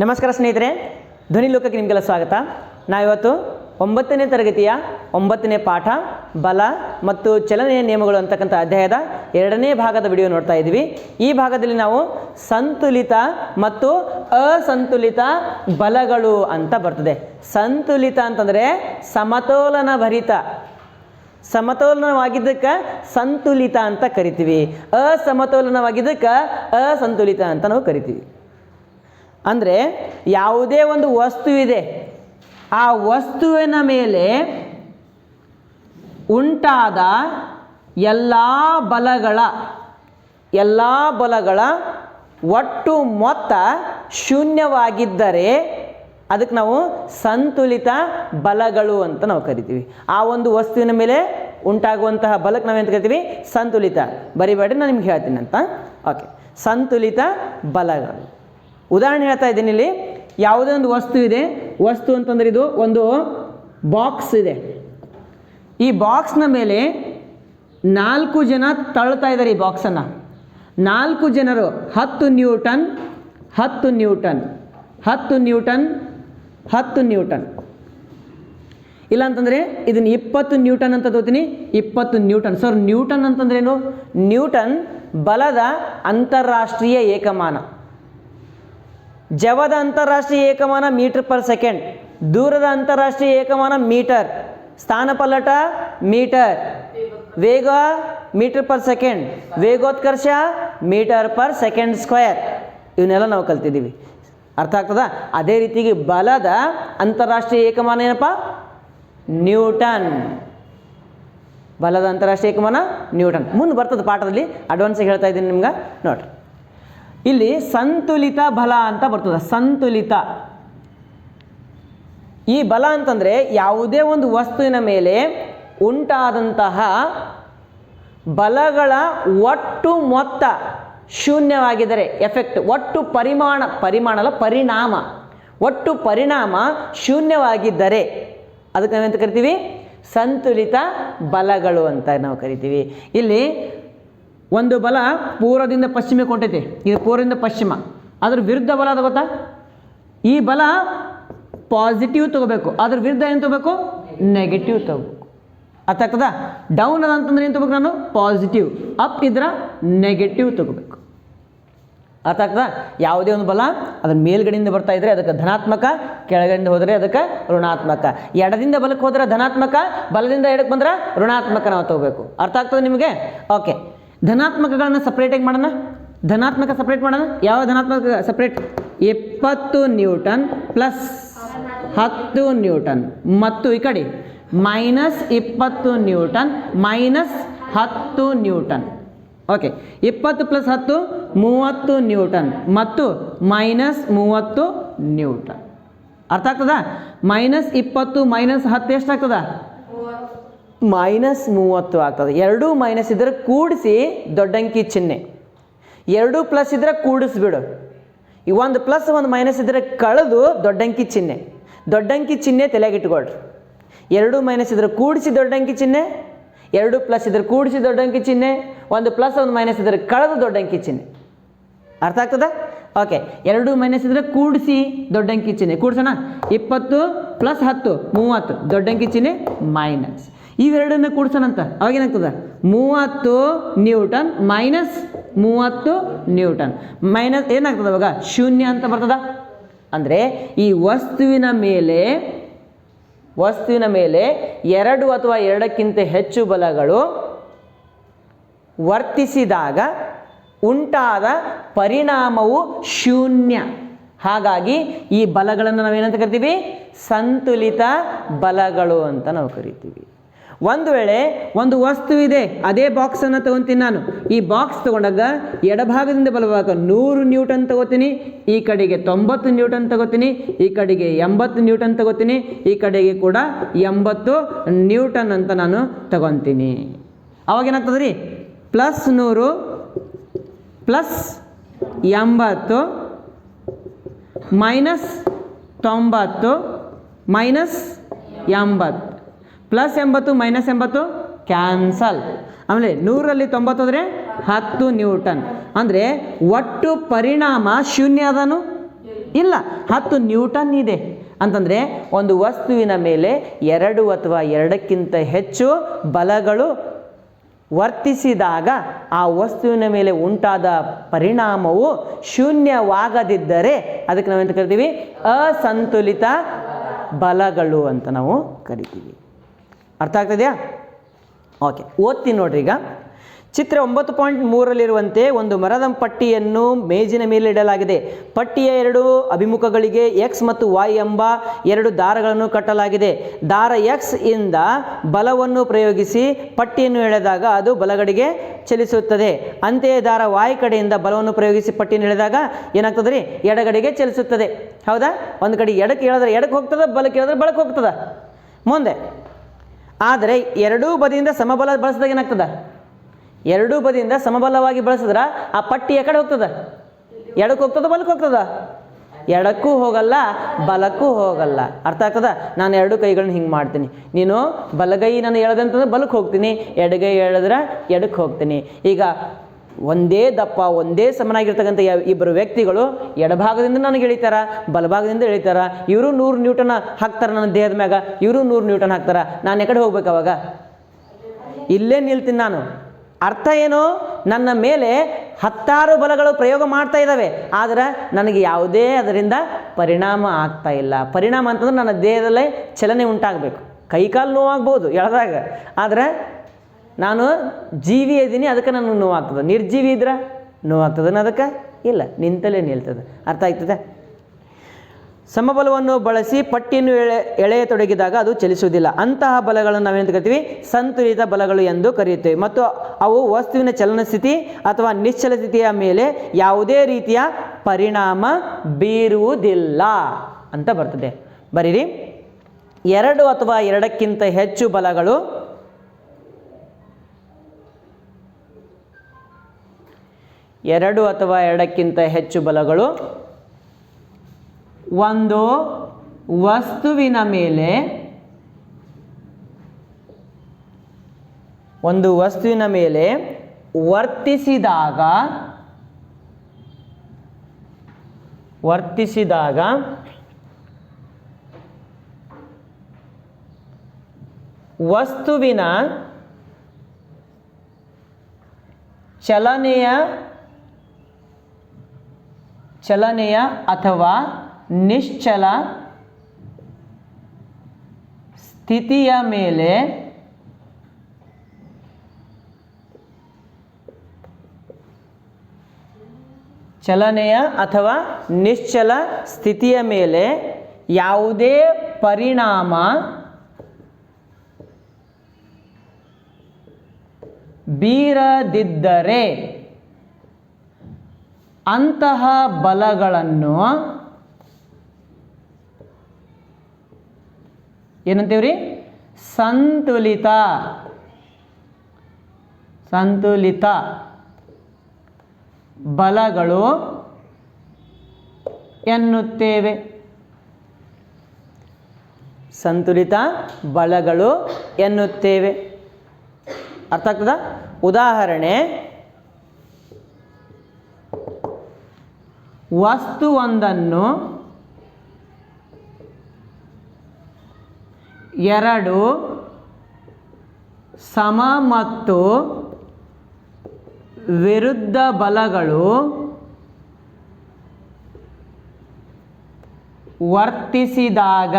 ನಮಸ್ಕಾರ ಸ್ನೇಹಿತರೆ, ಧ್ವನಿ ಲೋಕಕ್ಕೆ ನಿಮಗೆಲ್ಲ ಸ್ವಾಗತ. ನಾವಿವತ್ತು 9ನೇ ತರಗತಿಯ 9ನೇ ಪಾಠ ಬಲ ಮತ್ತು ಚಲನೆಯ ನಿಯಮಗಳು ಅಂತಕ್ಕಂಥ ಅಧ್ಯಾಯದ 2ನೇ ಭಾಗದ ವಿಡಿಯೋ ನೋಡ್ತಾ ಇದ್ದೀವಿ. ಈ ಭಾಗದಲ್ಲಿ ನಾವು ಸಂತುಲಿತ ಮತ್ತು ಅಸಂತುಲಿತ ಬಲಗಳು ಅಂತ ಬರ್ತದೆ. ಸಂತುಲಿತ ಅಂತಂದರೆ ಸಮತೋಲನ ಭರಿತ, ಸಮತೋಲನವಾಗಿದ್ದಕ್ಕೆ ಸಂತುಲಿತ ಅಂತ ಕರಿತೀವಿ. ಅಸಮತೋಲನವಾಗಿದ್ದಕ್ಕೆ ಅಸಂತುಲಿತ ಅಂತ ನಾವು ಕರಿತೀವಿ. ಅಂದರೆ ಯಾವುದೇ ಒಂದು ವಸ್ತು ಇದೆ, ಆ ವಸ್ತುವಿನ ಮೇಲೆ ಉಂಟಾದ ಎಲ್ಲ ಬಲಗಳ ಒಟ್ಟು ಮೊತ್ತ ಶೂನ್ಯವಾಗಿದ್ದರೆ ಅದಕ್ಕೆ ನಾವು ಸಂತುಲಿತ ಬಲಗಳು ಅಂತ ನಾವು ಕರಿತೀವಿ. ಆ ಒಂದು ವಸ್ತುವಿನ ಮೇಲೆ ಉಂಟಾಗುವಂತಹ ಬಲಕ್ಕೆ ನಾವೇಂತ ಕರಿತೀವಿ? ಸಂತುಲಿತ. ಬರಿಬೇಡ್ರಿ, ನಾನು ನಿಮ್ಗೆ ಹೇಳ್ತೀನಿ ಅಂತ. ಓಕೆ, ಸಂತುಲಿತ ಬಲಗಳು. ಉದಾಹರಣೆ ಹೇಳ್ತಾ ಇದ್ದೀನಿ. ಇಲ್ಲಿ ಯಾವುದೇ ಒಂದು ವಸ್ತು ಇದೆ. ವಸ್ತು ಅಂತಂದರೆ ಇದು ಒಂದು ಬಾಕ್ಸ್ ಇದೆ. ಈ ಬಾಕ್ಸ್ನ ಮೇಲೆ 4 ಜನ ತಳ್ತಾ ಇದ್ದಾರೆ ಈ ಬಾಕ್ಸನ್ನು. 4 ಜನರು 10 ನ್ಯೂಟನ್ 10 ನ್ಯೂಟನ್ 10 ನ್ಯೂಟನ್ 10 ನ್ಯೂಟನ್. ಇಲ್ಲ ಅಂತಂದರೆ ಇದನ್ನು 20 ನ್ಯೂಟನ್ ಅಂತ ತಗೋತೀನಿ. 20 ನ್ಯೂಟನ್. ಸರ್, ನ್ಯೂಟನ್ ಅಂತಂದ್ರೇನು? ನ್ಯೂಟನ್ ಬಲದ ಅಂತಾರಾಷ್ಟ್ರೀಯ ಏಕಮಾನ. ಜವದ ಅಂತಾರಾಷ್ಟ್ರೀಯ ಏಕಮಾನ ಮೀಟರ್ ಪರ್ ಸೆಕೆಂಡ್, ದೂರದ ಅಂತಾರಾಷ್ಟ್ರೀಯ ಏಕಮಾನ ಮೀಟರ್, ಸ್ಥಾನಪಲ್ಲಟ ಮೀಟರ್, ವೇಗ ಮೀಟರ್ ಪರ್ ಸೆಕೆಂಡ್, ವೇಗೋತ್ಕರ್ಷ ಮೀಟರ್ ಪರ್ ಸೆಕೆಂಡ್ ಸ್ಕ್ವೇರ್. ಇವನ್ನೆಲ್ಲ ನಾವು ಕಲ್ತಿದ್ದೀವಿ. ಅರ್ಥ ಆಗ್ತದ? ಅದೇ ರೀತಿಗೆ ಬಲದ ಅಂತಾರಾಷ್ಟ್ರೀಯ ಏಕಮಾನ ಏನಪ್ಪ? ನ್ಯೂಟನ್. ಬಲದ ಅಂತಾರಾಷ್ಟ್ರೀಯ ಏಕಮಾನ ನ್ಯೂಟನ್. ಮುಂದೆ ಬರ್ತದೆ ಪಾಠದಲ್ಲಿ, ಅಡ್ವಾನ್ಸಾಗಿ ಹೇಳ್ತಾ ಇದ್ದೀನಿ ನಿಮ್ಗೆ. ನೋಡ್ರಿ, ಇಲ್ಲಿ ಸಂತುಲಿತ ಬಲ ಅಂತ ಬರ್ತದೆ. ಸಂತುಲಿತ ಈ ಬಲ ಅಂತಂದರೆ ಯಾವುದೇ ಒಂದು ವಸ್ತುವಿನ ಮೇಲೆ ಉಂಟಾದಂತಹ ಬಲಗಳ ಒಟ್ಟು ಮೊತ್ತ ಶೂನ್ಯವಾಗಿದ್ದರೆ, ಎಫೆಕ್ಟ್, ಒಟ್ಟು ಪರಿಣಾಮ ಒಟ್ಟು ಪರಿಣಾಮ ಶೂನ್ಯವಾಗಿದ್ದರೆ ಅದಕ್ಕೆ ನಾವೆಂತ ಕರಿತೀವಿ? ಸಂತುಲಿತ ಬಲಗಳು ಅಂತ ನಾವು ಕರಿತೀವಿ. ಇಲ್ಲಿ ಒಂದು ಬಲ ಪೂರ್ವದಿಂದ ಪಶ್ಚಿಮಕ್ಕೆ ಹೊಂಟೈತೆ. ಇದು ಪೂರ್ವದಿಂದ ಪಶ್ಚಿಮ. ಅದ್ರ ವಿರುದ್ಧ ಬಲ ಅದು ಗೊತ್ತಾ? ಈ ಬಲ ಪಾಸಿಟಿವ್ ತಗೋಬೇಕು, ಅದ್ರ ವಿರುದ್ಧ ಏನು ತಗೋಬೇಕು? ನೆಗೆಟಿವ್ ತಗೋಬೇಕು. ಅರ್ಥ ಆಗ್ತದ? ಡೌನ್ ಅದ ಅಂತಂದ್ರೆ ಏನು ತಗೋಬೇಕು ನಾನು? ಪಾಸಿಟಿವ್. ಅಪ್ ಇದ್ರೆ ನೆಗೆಟಿವ್ ತಗೋಬೇಕು. ಅರ್ಥ ಆಗ್ತದ? ಯಾವುದೇ ಒಂದು ಬಲ ಅದ್ರ ಮೇಲ್ಗಡೆಯಿಂದ ಬರ್ತಾ ಇದ್ರೆ ಅದಕ್ಕೆ ಧನಾತ್ಮಕ, ಕೆಳಗಡೆಯಿಂದ ಹೋದರೆ ಅದಕ್ಕೆ ಋಣಾತ್ಮಕ. ಎಡದಿಂದ ಬಲಕ್ಕೆ ಹೋದ್ರೆ ಧನಾತ್ಮಕ, ಬಲದಿಂದ ಎಡಕ್ಕೆ ಬಂದ್ರೆ ಋಣಾತ್ಮಕ ನಾವು ತಗೋಬೇಕು. ಅರ್ಥ ಆಗ್ತದೆ ನಿಮಗೆ? ಓಕೆ, ಧನಾತ್ಮಕಗಳನ್ನ ಸಪ್ರೇಟಾಗಿ ಮಾಡೋಣ. ಧನಾತ್ಮಕ ಸಪ್ರೇಟ್ ಮಾಡೋಣ. ಯಾವ ಧನಾತ್ಮಕ ಸಪ್ರೇಟ್? 20 ನ್ಯೂಟನ್ ಪ್ಲಸ್ 10 ನ್ಯೂಟನ್ ಮತ್ತು ಈ ಕಡೆ -20 Newton -10 Newton. Okay, 20 plus 10 30 Newton ಮತ್ತು -30 ನ್ಯೂಟನ್. ಅರ್ಥ ಆಗ್ತದ? -20 -10 ಎಷ್ಟಾಗ್ತದ? -30 ಆಗ್ತದೆ. 2 ಮೈನಸ್ ಇದ್ರೆ ಕೂಡಿಸಿ ದೊಡ್ಡಂಕಿ ಚಿಹ್ನೆ, 2 ಪ್ಲಸ್ ಇದ್ರೆ ಕೂಡಿಸ್ಬಿಡು. ಈ ಒಂದು ಪ್ಲಸ್ ಒಂದು ಮೈನಸ್ ಇದ್ರೆ ಕಳೆದು ದೊಡ್ಡಂಕಿ ಚಿಹ್ನೆ. ದೊಡ್ಡಂಕಿ ಚಿಹ್ನೆ ತಲೆಯಾಗಿಟ್ಕೊಳ್ರಿ. 2 ಮೈನಸ್ ಇದ್ರೆ ಕೂಡಿಸಿ ದೊಡ್ಡಂಕಿ ಚಿಹ್ನೆ, 2 ಪ್ಲಸ್ ಇದ್ರೆ ಕೂಡಿಸಿ ದೊಡ್ಡಂಕಿ ಚಿಹ್ನೆ, ಒಂದು ಪ್ಲಸ್ ಒಂದು ಮೈನಸ್ ಇದ್ರೆ ಕಳೆದು ದೊಡ್ಡಂಕಿ ಚಿಹ್ನೆ. ಅರ್ಥ ಆಗ್ತದೆ? ಓಕೆ, 2 ಮೈನಸ್ ಇದ್ರೆ ಕೂಡಿಸಿ ದೊಡ್ಡಂಕಿ ಚಿಹ್ನೆ. ಕೂಡಿಸೋಣ. 20 ಪ್ಲಸ್ 10 30, ದೊಡ್ಡಂಕಿ ಚಿಹ್ನೆ ಮೈನಸ್. ಇವೆರಡನ್ನ ಕೂಡಿಸೋಣಂತ. ಅವಾಗೇನಾಗ್ತದೆ? 30 Newton -30 Newton. ಮೈನಸ್ ಏನಾಗ್ತದೆ ಅವಾಗ? ಶೂನ್ಯ ಅಂತ ಬರ್ತದ. ಅಂದರೆ ಈ ವಸ್ತುವಿನ ಮೇಲೆ 2 ಅಥವಾ 2ಕ್ಕಿಂತ ಹೆಚ್ಚು ಬಲಗಳು ವರ್ತಿಸಿದಾಗ ಉಂಟಾದ ಪರಿಣಾಮವು ಶೂನ್ಯ. ಹಾಗಾಗಿ ಈ ಬಲಗಳನ್ನು ನಾವೇನಂತ ಕರಿತೀವಿ? ಸಂತುಲಿತ ಬಲಗಳು ಅಂತ ನಾವು ಕರಿತೀವಿ. ಒಂದು ವೇಳೆ ಒಂದು ವಸ್ತು ಇದೆ, ಅದೇ ಬಾಕ್ಸನ್ನು ತಗೊತೀನಿ ನಾನು. ಈ ಬಾಕ್ಸ್ ತಗೊಂಡಾಗ ಎಡಭಾಗದಿಂದ ಬಲಭಾಗ 100 ನ್ಯೂಟನ್ ತಗೋತೀನಿ, ಈ ಕಡೆಗೆ 90 ನ್ಯೂಟನ್ ತಗೋತೀನಿ, ಈ ಕಡೆಗೆ 80 ನ್ಯೂಟನ್ ತಗೋತೀನಿ, ಈ ಕಡೆಗೆ ಕೂಡ 80 ನ್ಯೂಟನ್ ಅಂತ ನಾನು ತಗೊತೀನಿ. ಅವಾಗೇನಾಗ್ತದೆ ರೀ? +100 ಪ್ಲಸ್ 80 -90 -80 +80 -80 ಕ್ಯಾನ್ಸಲ್. ಆಮೇಲೆ 100ರಲ್ಲಿ 90 ಹೋದರೆ 10 ನ್ಯೂಟನ್. ಅಂದರೆ ಒಟ್ಟು ಪರಿಣಾಮ ಶೂನ್ಯ ಅದನು ಇಲ್ಲ, 10 ನ್ಯೂಟನ್ ಇದೆ ಅಂತಂದರೆ ಒಂದು ವಸ್ತುವಿನ ಮೇಲೆ 2 ಅಥವಾ 2ಕ್ಕಿಂತ ಹೆಚ್ಚು ಬಲಗಳು ವರ್ತಿಸಿದಾಗ ಆ ವಸ್ತುವಿನ ಮೇಲೆ ಉಂಟಾದ ಪರಿಣಾಮವು ಶೂನ್ಯವಾಗದಿದ್ದರೆ ಅದಕ್ಕೆ ನಾವೆಂತ ಕರಿತೀವಿ? ಅಸಂತುಲಿತ ಬಲಗಳು ಅಂತ ನಾವು ಕರಿತೀವಿ. ಅರ್ಥ ಆಗ್ತದೆಯಾ? ಓಕೆ, ಓದ್ತೀನಿ ನೋಡ್ರಿ. ಈಗ ಚಿತ್ರ 9.3ರಲ್ಲಿರುವಂತೆ ಒಂದು ಮರದ ಪಟ್ಟಿಯನ್ನು ಮೇಜಿನ ಮೇಲೆ ಇಡಲಾಗಿದೆ. ಪಟ್ಟಿಯ 2 ಅಭಿಮುಖಗಳಿಗೆ ಎಕ್ಸ್ ಮತ್ತು ವಾಯ್ ಎಂಬ 2 ದಾರಗಳನ್ನು ಕಟ್ಟಲಾಗಿದೆ. ದಾರ ಎಕ್ಸ್ ಇಂದ ಬಲವನ್ನು ಪ್ರಯೋಗಿಸಿ ಪಟ್ಟಿಯನ್ನು ಎಳೆದಾಗ ಅದು ಬಲಗಡೆಗೆ ಚಲಿಸುತ್ತದೆ. ಅಂತೆಯೇ ದಾರ ವಾಯ್ ಕಡೆಯಿಂದ ಬಲವನ್ನು ಪ್ರಯೋಗಿಸಿ ಪಟ್ಟಿಯನ್ನು ಎಳೆದಾಗ ಏನಾಗ್ತದೆ ರೀ? ಎಡಗಡೆಗೆ ಚಲಿಸುತ್ತದೆ. ಹೌದಾ? ಒಂದು ಕಡೆ ಎಡಕ್ಕೆ ಎಳೆದ್ರೆ ಎಡಕ್ಕೆ ಹೋಗ್ತದೆ, ಬಲಕ್ಕೆ ಎಳೆದ್ರೆ ಬಲಕ್ಕೆ ಹೋಗ್ತದೆ ಮುಂದೆ. ಆದರೆ ಎರಡೂ ಬದಿಯಿಂದ ಸಮಬಲ ಬಳಸಿದಾಗ ಏನಾಗ್ತದೆ? ಎರಡೂ ಬದಿಯಿಂದ ಸಮಬಲವಾಗಿ ಬಳಸಿದ್ರೆ ಆ ಪಟ್ಟಿ ಕಡೆ ಹೋಗ್ತದೆ. ಎಡಕ್ಕೆ ಹೋಗ್ತದ, ಬಲಕ್ಕೆ ಹೋಗ್ತದ? ಎಡಕ್ಕೂ ಹೋಗಲ್ಲ, ಬಲಕ್ಕೂ ಹೋಗಲ್ಲ. ಅರ್ಥ ಆಗ್ತದ? ನಾನು 2 ಕೈಗಳನ್ನ ಹಿಂಗೆ ಮಾಡ್ತೀನಿ. ನೀನು ಬಲಗೈ ನಾನು ಎಳೆದೆ ಅಂತಂದ್ರೆ ಬಲಕ್ಕೆ ಹೋಗ್ತೀನಿ, ಎಡಗೈ ಎಳೆದ್ರೆ ಎಡಕ್ಕೆ ಹೋಗ್ತೀನಿ. ಈಗ ಒಂದೇ ದಪ್ಪ, ಒಂದೇ ಸಮನಾಗಿರ್ತಕ್ಕಂಥ ಇಬ್ಬರು ವ್ಯಕ್ತಿಗಳು ಎಡಭಾಗದಿಂದ ನನಗೆ ಎಳಿತಾರ, ಬಲಭಾಗದಿಂದ ಎಳಿತಾರ. ಇವರು 100 ನ್ಯೂಟನ್ ಹಾಕ್ತಾರೆ ನನ್ನ ದೇಹದ ಮ್ಯಾಗ, ಇವರು 100 ನ್ಯೂಟನ್ ಹಾಕ್ತಾರೆ. ನಾನು ಎಕಡೆ ಹೋಗ್ಬೇಕು? ಅವಾಗ ಇಲ್ಲೇ ನಿಲ್ತೀನಿ ನಾನು. ಅರ್ಥ ಏನು? ನನ್ನ ಮೇಲೆ 10 ಬಲಗಳು ಪ್ರಯೋಗ ಮಾಡ್ತಾ ಇದ್ದಾವೆ, ಆದರೆ ನನಗೆ ಯಾವುದೇ ಅದರಿಂದ ಪರಿಣಾಮ ಆಗ್ತಾ ಇಲ್ಲ. ಪರಿಣಾಮ ಅಂತಂದ್ರೆ ನನ್ನ ದೇಹದಲ್ಲೇ ಚಲನೆ ಉಂಟಾಗಬೇಕು. ಕೈಕಾಲು ನೋವಾಗ್ಬೋದು ಎಳೆದಾಗ, ಆದರೆ ನಾನು ಜೀವಿ ಇದ್ದೀನಿ, ಅದಕ್ಕೆ ನನಗೆ ನೋವಾಗ್ತದೆ. ನಿರ್ಜೀವಿ ಇದ್ರೆ ನೋವಾಗ್ತದೆ ಅದಕ್ಕೆ? ಇಲ್ಲ, ನಿಂತಲೇ ನಿಲ್ತದೆ. ಅರ್ಥ ಆಗ್ತದೆ? ಸಮಬಲವನ್ನು ಬಳಸಿ ಪಟ್ಟಿಯನ್ನು ಎಳೆಯತೊಡಗಿದಾಗ ಅದು ಚಲಿಸುವುದಿಲ್ಲ. ಅಂತಹ ಬಲಗಳನ್ನು ನಾವೇನು ಕರಿತೀವಿ? ಸಂತುಲಿತ ಬಲಗಳು ಎಂದು ಕರೆಯುತ್ತೇವೆ. ಮತ್ತು ಅವು ವಸ್ತುವಿನ ಚಲನ ಸ್ಥಿತಿ ಅಥವಾ ನಿಶ್ಚಲ ಸ್ಥಿತಿಯ ಮೇಲೆ ಯಾವುದೇ ರೀತಿಯ ಪರಿಣಾಮ ಬೀರುವುದಿಲ್ಲ ಅಂತ ಬರ್ತದೆ. ಬರೀರಿ, 2 ಅಥವಾ 2ಕ್ಕಿಂತ ಹೆಚ್ಚು ಬಲಗಳು ಒಂದು ವಸ್ತುವಿನ ಮೇಲೆ ವರ್ತಿಸಿದಾಗ ವಸ್ತುವಿನ ಚಲನೆಯ ಅಥವಾ ನಿಶ್ಚಲ ಸ್ಥಿತಿಯ ಮೇಲೆ ಯಾವುದೇ ಪರಿಣಾಮ ಬೀರದಿದ್ದರೆ ಅಂತಹ ಬಲಗಳನ್ನು ಏನಂತೀವ್ರಿ? ಸಂತುಲಿತ ಬಲಗಳು ಎನ್ನುತ್ತೇವೆ. ಸಂತುಲಿತ ಬಲಗಳು ಎನ್ನುತ್ತೇವೆ. ಅರ್ಥ ಆಗ್ತದ? ಉದಾಹರಣೆ, ವಸ್ತುವೊಂದನ್ನು 2 ಸಮ ಮತ್ತು ವಿರುದ್ಧ ಬಲಗಳು ವರ್ತಿಸಿದಾಗ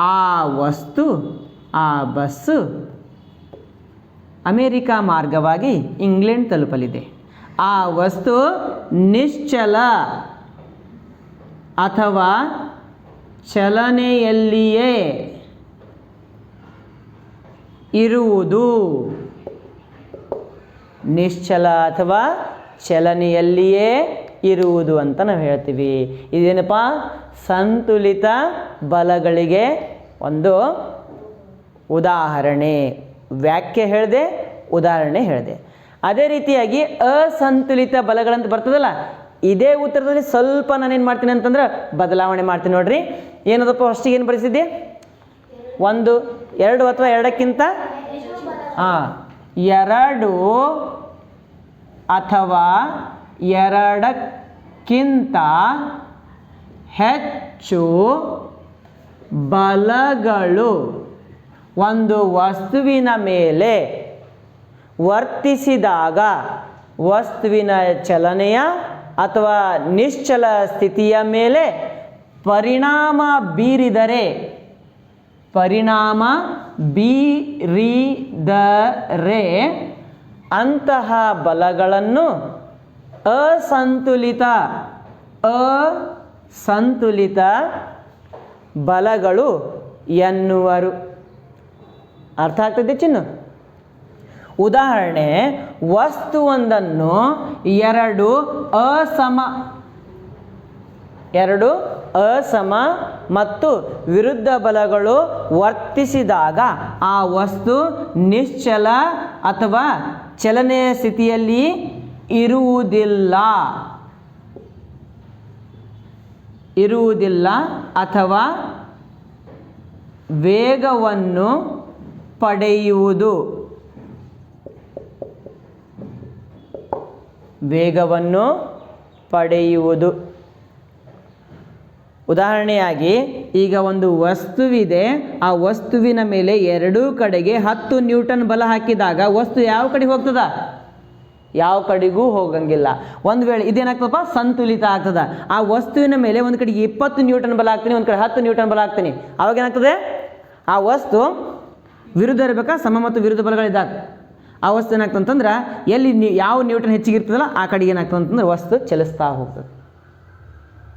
ಆ ಬಸ್ಸು ಅಮೇರಿಕಾ ಮಾರ್ಗವಾಗಿ ಇಂಗ್ಲೆಂಡ್ ತಲುಪಲಿದೆ. ಆ ವಸ್ತು ನಿಶ್ಚಲ ಅಥವಾ ಚಲನೆಯಲ್ಲಿಯೇ ಇರುವುದು. ನಿಶ್ಚಲ ಅಥವಾ ಚಲನೆಯಲ್ಲಿಯೇ ಇರುವುದು ಅಂತ ನಾವು ಹೇಳ್ತೀವಿ. ಇದೇನಪ್ಪ? ಸಂತುಲಿತ ಬಲಗಳಿಗೆ ಒಂದು ಉದಾಹರಣೆ. ವ್ಯಾಖ್ಯೆ ಹೇಳಿದೆ, ಉದಾಹರಣೆ ಹೇಳಿದೆ. ಅದೇ ರೀತಿಯಾಗಿ ಅಸಂತುಲಿತ ಬಲಗಳಂತ ಬರ್ತದಲ್ಲ, ಇದೇ ಉತ್ತರದಲ್ಲಿ ಸ್ವಲ್ಪ ನಾನೇನು ಮಾಡ್ತೀನಿ ಅಂತಂದ್ರೆ ಬದಲಾವಣೆ ಮಾಡ್ತೀನಿ. ನೋಡ್ರಿ, ಏನದಪ್ಪ? ಫಸ್ಟಿಗೆ ಏನು ಬರೆಸಿದ್ದೆ? 1, 2 ಅಥವಾ 2ಕ್ಕಿಂತ 2 ಅಥವಾ ಎರಡಕ್ಕಿಂತ ಹೆಚ್ಚು ಬಲಗಳು ಒಂದು ವಸ್ತುವಿನ ಮೇಲೆ ವರ್ತಿಸಿದಾಗ ವಸ್ತುವಿನ ಚಲನೆಯ ಅಥವಾ ನಿಶ್ಚಲ ಸ್ಥಿತಿಯ ಮೇಲೆ ಪರಿಣಾಮ ಬೀರಿದರೆ ಅಂತಹ ಬಲಗಳನ್ನು ಅಸಂತುಲಿತ ಬಲಗಳು ಎನ್ನುವರು. ಅರ್ಥ ಆಗ್ತದೆ ಚಿನ್ನು? ಉದಾಹರಣೆ, ವಸ್ತುವೊಂದನ್ನು ಎರಡು ಅಸಮ ಮತ್ತು ವಿರುದ್ಧ ಬಲಗಳು ವರ್ತಿಸಿದಾಗ ಆ ವಸ್ತು ನಿಶ್ಚಲ ಅಥವಾ ಚಲನೆಯ ಸ್ಥಿತಿಯಲ್ಲಿ ಇರುವುದಿಲ್ಲ ಅಥವಾ ವೇಗವನ್ನು ಪಡೆಯುವುದು. ಉದಾಹರಣೆಯಾಗಿ, ಈಗ ಒಂದು ವಸ್ತುವಿದೆ, ಆ ವಸ್ತುವಿನ ಮೇಲೆ ಎರಡೂ ಕಡೆಗೆ 10 ನ್ಯೂಟನ್ ಬಲ ಹಾಕಿದಾಗ ವಸ್ತು ಯಾವ ಕಡೆಗೆ ಹೋಗ್ತದ? ಯಾವ ಕಡೆಗೂ ಹೋಗಂಗಿಲ್ಲ. ಒಂದು ವೇಳೆ ಇದೇನಾಗ್ತದಪ್ಪ? ಸಂತುಲಿತ ಆಗ್ತದ. ಆ ವಸ್ತುವಿನ ಮೇಲೆ ಒಂದು ಕಡೆಗೆ 20 ನ್ಯೂಟನ್ ಬಲ ಹಾಕ್ತೀನಿ, ಒಂದು ಕಡೆ 10 ನ್ಯೂಟನ್ ಬಲ ಹಾಕ್ತೀನಿ. ಅವಾಗ ಏನಾಗ್ತದೆ? ಆ ವಸ್ತು ವಿರುದ್ಧ ಇರಬೇಕಾ? ಸಮ ಮತ್ತು ವಿರುದ್ಧ ಬಲಗಳಿದ್ದಾಗ ಆ ವಸ್ತು ಏನಾಗ್ತದೆ ಅಂತಂದ್ರೆ, ಎಲ್ಲಿ ಯಾವ ನ್ಯೂಟನ್ ಹೆಚ್ಚಿಗೆ ಇರ್ತದಲ್ಲ ಆ ಕಡೆಗೆ ಏನಾಗ್ತದೆ ಅಂತಂದ್ರೆ ವಸ್ತು ಚಲಿಸ್ತಾ ಹೋಗ್ತದೆ.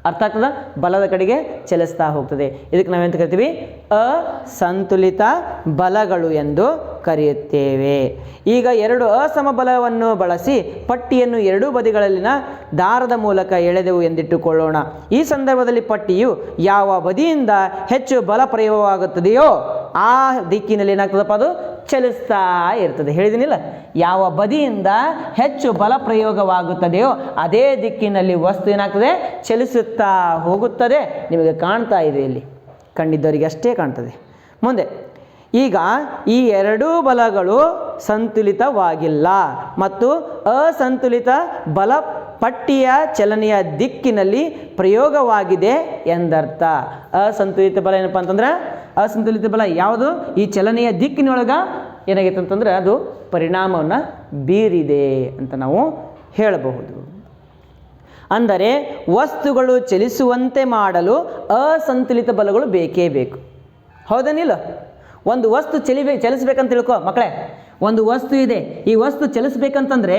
ಅರ್ಥ ಆಗ್ತದ? ಬಲದ ಕಡೆಗೆ ಚಲಿಸ್ತಾ ಹೋಗ್ತದೆ. ಇದಕ್ಕೆ ನಾವೆಂತ ಕರಿತೀವಿ? ಅಸಂತುಲಿತ ಬಲಗಳು ಎಂದು ಕರೆಯುತ್ತೇವೆ. ಈಗ ಎರಡು ಅಸಮ ಬಲವನ್ನು ಬಳಸಿ ಪಟ್ಟಿಯನ್ನು ಎರಡೂ ಬದಿಗಳಲ್ಲಿನ ದಾರದ ಮೂಲಕ ಎಳೆದೆವು ಎಂದಿಟ್ಟುಕೊಳ್ಳೋಣ. ಈ ಸಂದರ್ಭದಲ್ಲಿ ಪಟ್ಟಿಯು ಯಾವ ಬದಿಯಿಂದ ಹೆಚ್ಚು ಬಲ ಪ್ರಯೋಗವಾಗುತ್ತದೆಯೋ ಆ ದಿಕ್ಕಿನಲ್ಲಿ ಏನಾಗ್ತದಪ್ಪ? ಅದು ಚಲಿಸ್ತಾ ಇರ್ತದೆ. ಹೇಳಿದಿನಿಲ್ಲ, ಯಾವ ಬದಿಯಿಂದ ಹೆಚ್ಚು ಬಲ ಪ್ರಯೋಗವಾಗುತ್ತದೆಯೋ ಅದೇ ದಿಕ್ಕಿನಲ್ಲಿ ವಸ್ತು ಏನಾಗ್ತದೆ? ಚಲಿಸುತ್ತಾ ಹೋಗುತ್ತದೆ. ನಿಮಗೆ ಕಾಣ್ತಾ ಇದೆ, ಇಲ್ಲಿ ಕಂಡಿದ್ದವರಿಗೆ ಅಷ್ಟೇ ಕಾಣ್ತದೆ. ಮುಂದೆ, ಈಗ ಈ ಎರಡೂ ಬಲಗಳು ಸಂತುಲಿತವಾಗಿಲ್ಲ ಮತ್ತು ಅಸಂತುಲಿತ ಬಲ ಪಟ್ಟಿಯ ಚಲನೆಯ ದಿಕ್ಕಿನಲ್ಲಿ ಪ್ರಯೋಗವಾಗಿದೆ ಎಂದರ್ಥ. ಅಸಂತುಲಿತ ಬಲ ಏನಪ್ಪ ಅಂತಂದ್ರೆ, ಅಸಂತುಲಿತ ಬಲ ಯಾವುದು? ಈ ಚಲನೆಯ ದಿಕ್ಕಿನೊಳಗೆ ಏನಾಗೈತೆ ಅಂತಂದ್ರೆ ಅದು ಪರಿಣಾಮವನ್ನು ಬೀರಿದೆ ಅಂತ ನಾವು ಹೇಳಬಹುದು. ಅಂದರೆ ವಸ್ತುಗಳು ಚಲಿಸುವಂತೆ ಮಾಡಲು ಅಸಂತುಲಿತ ಬಲಗಳು ಬೇಕೇ ಬೇಕು. ಹೌದನಿಲ್ಲ? ಒಂದು ವಸ್ತು ಚಲಿಸ್ಬೇಕಂತ ತಿಳ್ಕೊ ಮಕ್ಕಳೇ. ಒಂದು ವಸ್ತು ಇದೆ, ಈ ವಸ್ತು ಚಲಿಸ್ಬೇಕಂತಂದ್ರೆ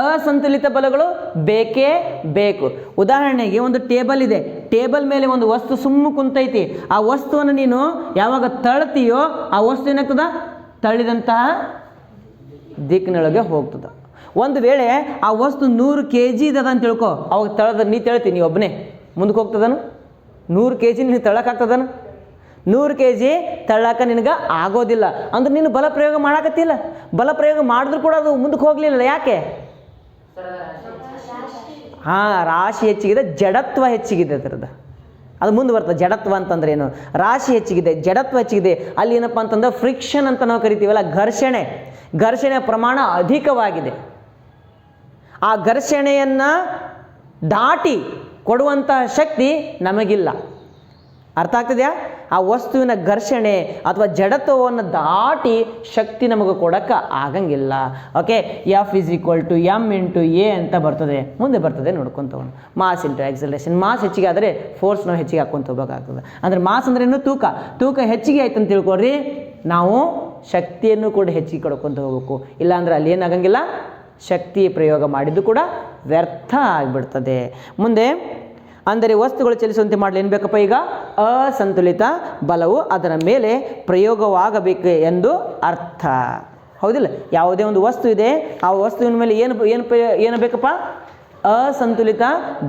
ಅಸಂತುಲಿತ ಬಲಗಳು ಬೇಕೇ ಬೇಕು. ಉದಾಹರಣೆಗೆ, ಒಂದು ಟೇಬಲ್ ಇದೆ, ಟೇಬಲ್ ಮೇಲೆ ಒಂದು ವಸ್ತು ಸುಮ್ಮ ಕುಂತೈತಿ. ಆ ವಸ್ತುವನ್ನು ನೀನು ಯಾವಾಗ ತಳ್ತೀಯೋ ಆ ವಸ್ತು ಏನಾಗ್ತದ? ತಳ್ಳಿದಂತಹ ದಿಕ್ಕಿನೊಳಗೆ ಹೋಗ್ತದ. ಒಂದು ವೇಳೆ ಆ ವಸ್ತು 100 kg ಇದ್ದದ ಅಂತ ತಿಳ್ಕೊ, ಅವಾಗ ನೀ ತಳ್ತೀನಿ, ನೀ ಒಬ್ಬನೇ ಮುಂದಕ್ಕೆ ಹೋಗ್ತದನು? 100 kg ನೀನು ತಳ್ಳಕ್ಕಾಗ್ತದನು? 100 kg ತಳ್ಳಾಕ ನಿನಗೆ ಆಗೋದಿಲ್ಲ. ಅಂದ್ರೆ ನೀನು ಬಲ ಪ್ರಯೋಗ ಮಾಡಾಕತ್ತಿಲ್ಲ. ಬಲ ಪ್ರಯೋಗ ಮಾಡಿದ್ರು ಕೂಡ ಅದು ಮುಂದಕ್ಕೆ ಹೋಗಲಿಲ್ಲ. ಯಾಕೆ? ರಾಶಿ ಹೆಚ್ಚಿಗಿದೆ, ಜಡತ್ವ ಹೆಚ್ಚಿಗಿದೆ ಅದರದ್ದು. ಅದು ಮುಂದೆ ಬರ್ತದೆ. ಜಡತ್ವ ಅಂತಂದ್ರೆ ಏನು? ರಾಶಿ ಹೆಚ್ಚಿಗಿದೆ, ಜಡತ್ವ ಹೆಚ್ಚಿಗಿದೆ. ಅಲ್ಲಿ ಏನಪ್ಪ ಅಂತಂದ್ರೆ ಫ್ರಿಕ್ಷನ್ ಅಂತ ನಾವು ಕರಿತೀವಲ್ಲ, ಘರ್ಷಣೆಯ ಪ್ರಮಾಣ ಅಧಿಕವಾಗಿದೆ. ಆ ಘರ್ಷಣೆಯನ್ನು ದಾಟಿ ಕೊಡುವಂತಹ ಶಕ್ತಿ ನಮಗಿಲ್ಲ. ಅರ್ಥ ಆಗ್ತದೆಯಾ? ಆ ವಸ್ತುವಿನ ಘರ್ಷಣೆ ಅಥವಾ ಜಡತ್ವವನ್ನು ದಾಟಿ ಶಕ್ತಿ ನಮಗೆ ಕೊಡೋಕ್ಕೆ ಆಗಂಗಿಲ್ಲ. ಓಕೆ, F = m × a ಅಂತ ಬರ್ತದೆ. ಮುಂದೆ ಬರ್ತದೆ ನೋಡ್ಕೊತ ಹೋಗೋಣ. Mass into acceleration. ಮಾಸ್ ಹೆಚ್ಚಿಗೆ ಆದರೆ ಫೋರ್ಸ್ ನಾವು ಹೆಚ್ಚಿಗೆ ಹಾಕ್ಕೊಂತ ಹೋಗ್ಬೇಕಾಗ್ತದೆ. ಅಂದರೆ ಮಾಸ್ ಅಂದ್ರೆ ಏನು? ತೂಕ ಹೆಚ್ಚಿಗೆ ಆಯ್ತು ಅಂತ ತಿಳ್ಕೊಳ್ರಿ, ನಾವು ಶಕ್ತಿಯನ್ನು ಕೂಡ ಹೆಚ್ಚಿಗೆ ಕೊಡ್ಕೊತ ಹೋಗ್ಬೇಕು. ಇಲ್ಲಾಂದ್ರೆ ಅಲ್ಲಿ ಏನಾಗಂಗಿಲ್ಲ, ಶಕ್ತಿ ಪ್ರಯೋಗ ಮಾಡಿದ್ದು ಕೂಡ ವ್ಯರ್ಥ ಆಗಿಬಿಡ್ತದೆ. ಮುಂದೆ, ಅಂದರೆ ವಸ್ತುಗಳು ಚಲಿಸುವಂತೆ ಮಾಡಲು ಏನು ಬೇಕಪ್ಪ? ಈಗ ಅಸಂತುಲಿತ ಬಲವು ಅದರ ಮೇಲೆ ಪ್ರಯೋಗವಾಗಬೇಕು ಎಂದು ಅರ್ಥ. ಹೌದಿಲ್ಲ? ಯಾವುದೇ ಒಂದು ವಸ್ತು ಇದೆ, ಆ ವಸ್ತುವಿನ ಮೇಲೆ ಏನು ಬೇಕಪ್ಪ? ಅಸಂತುಲಿತ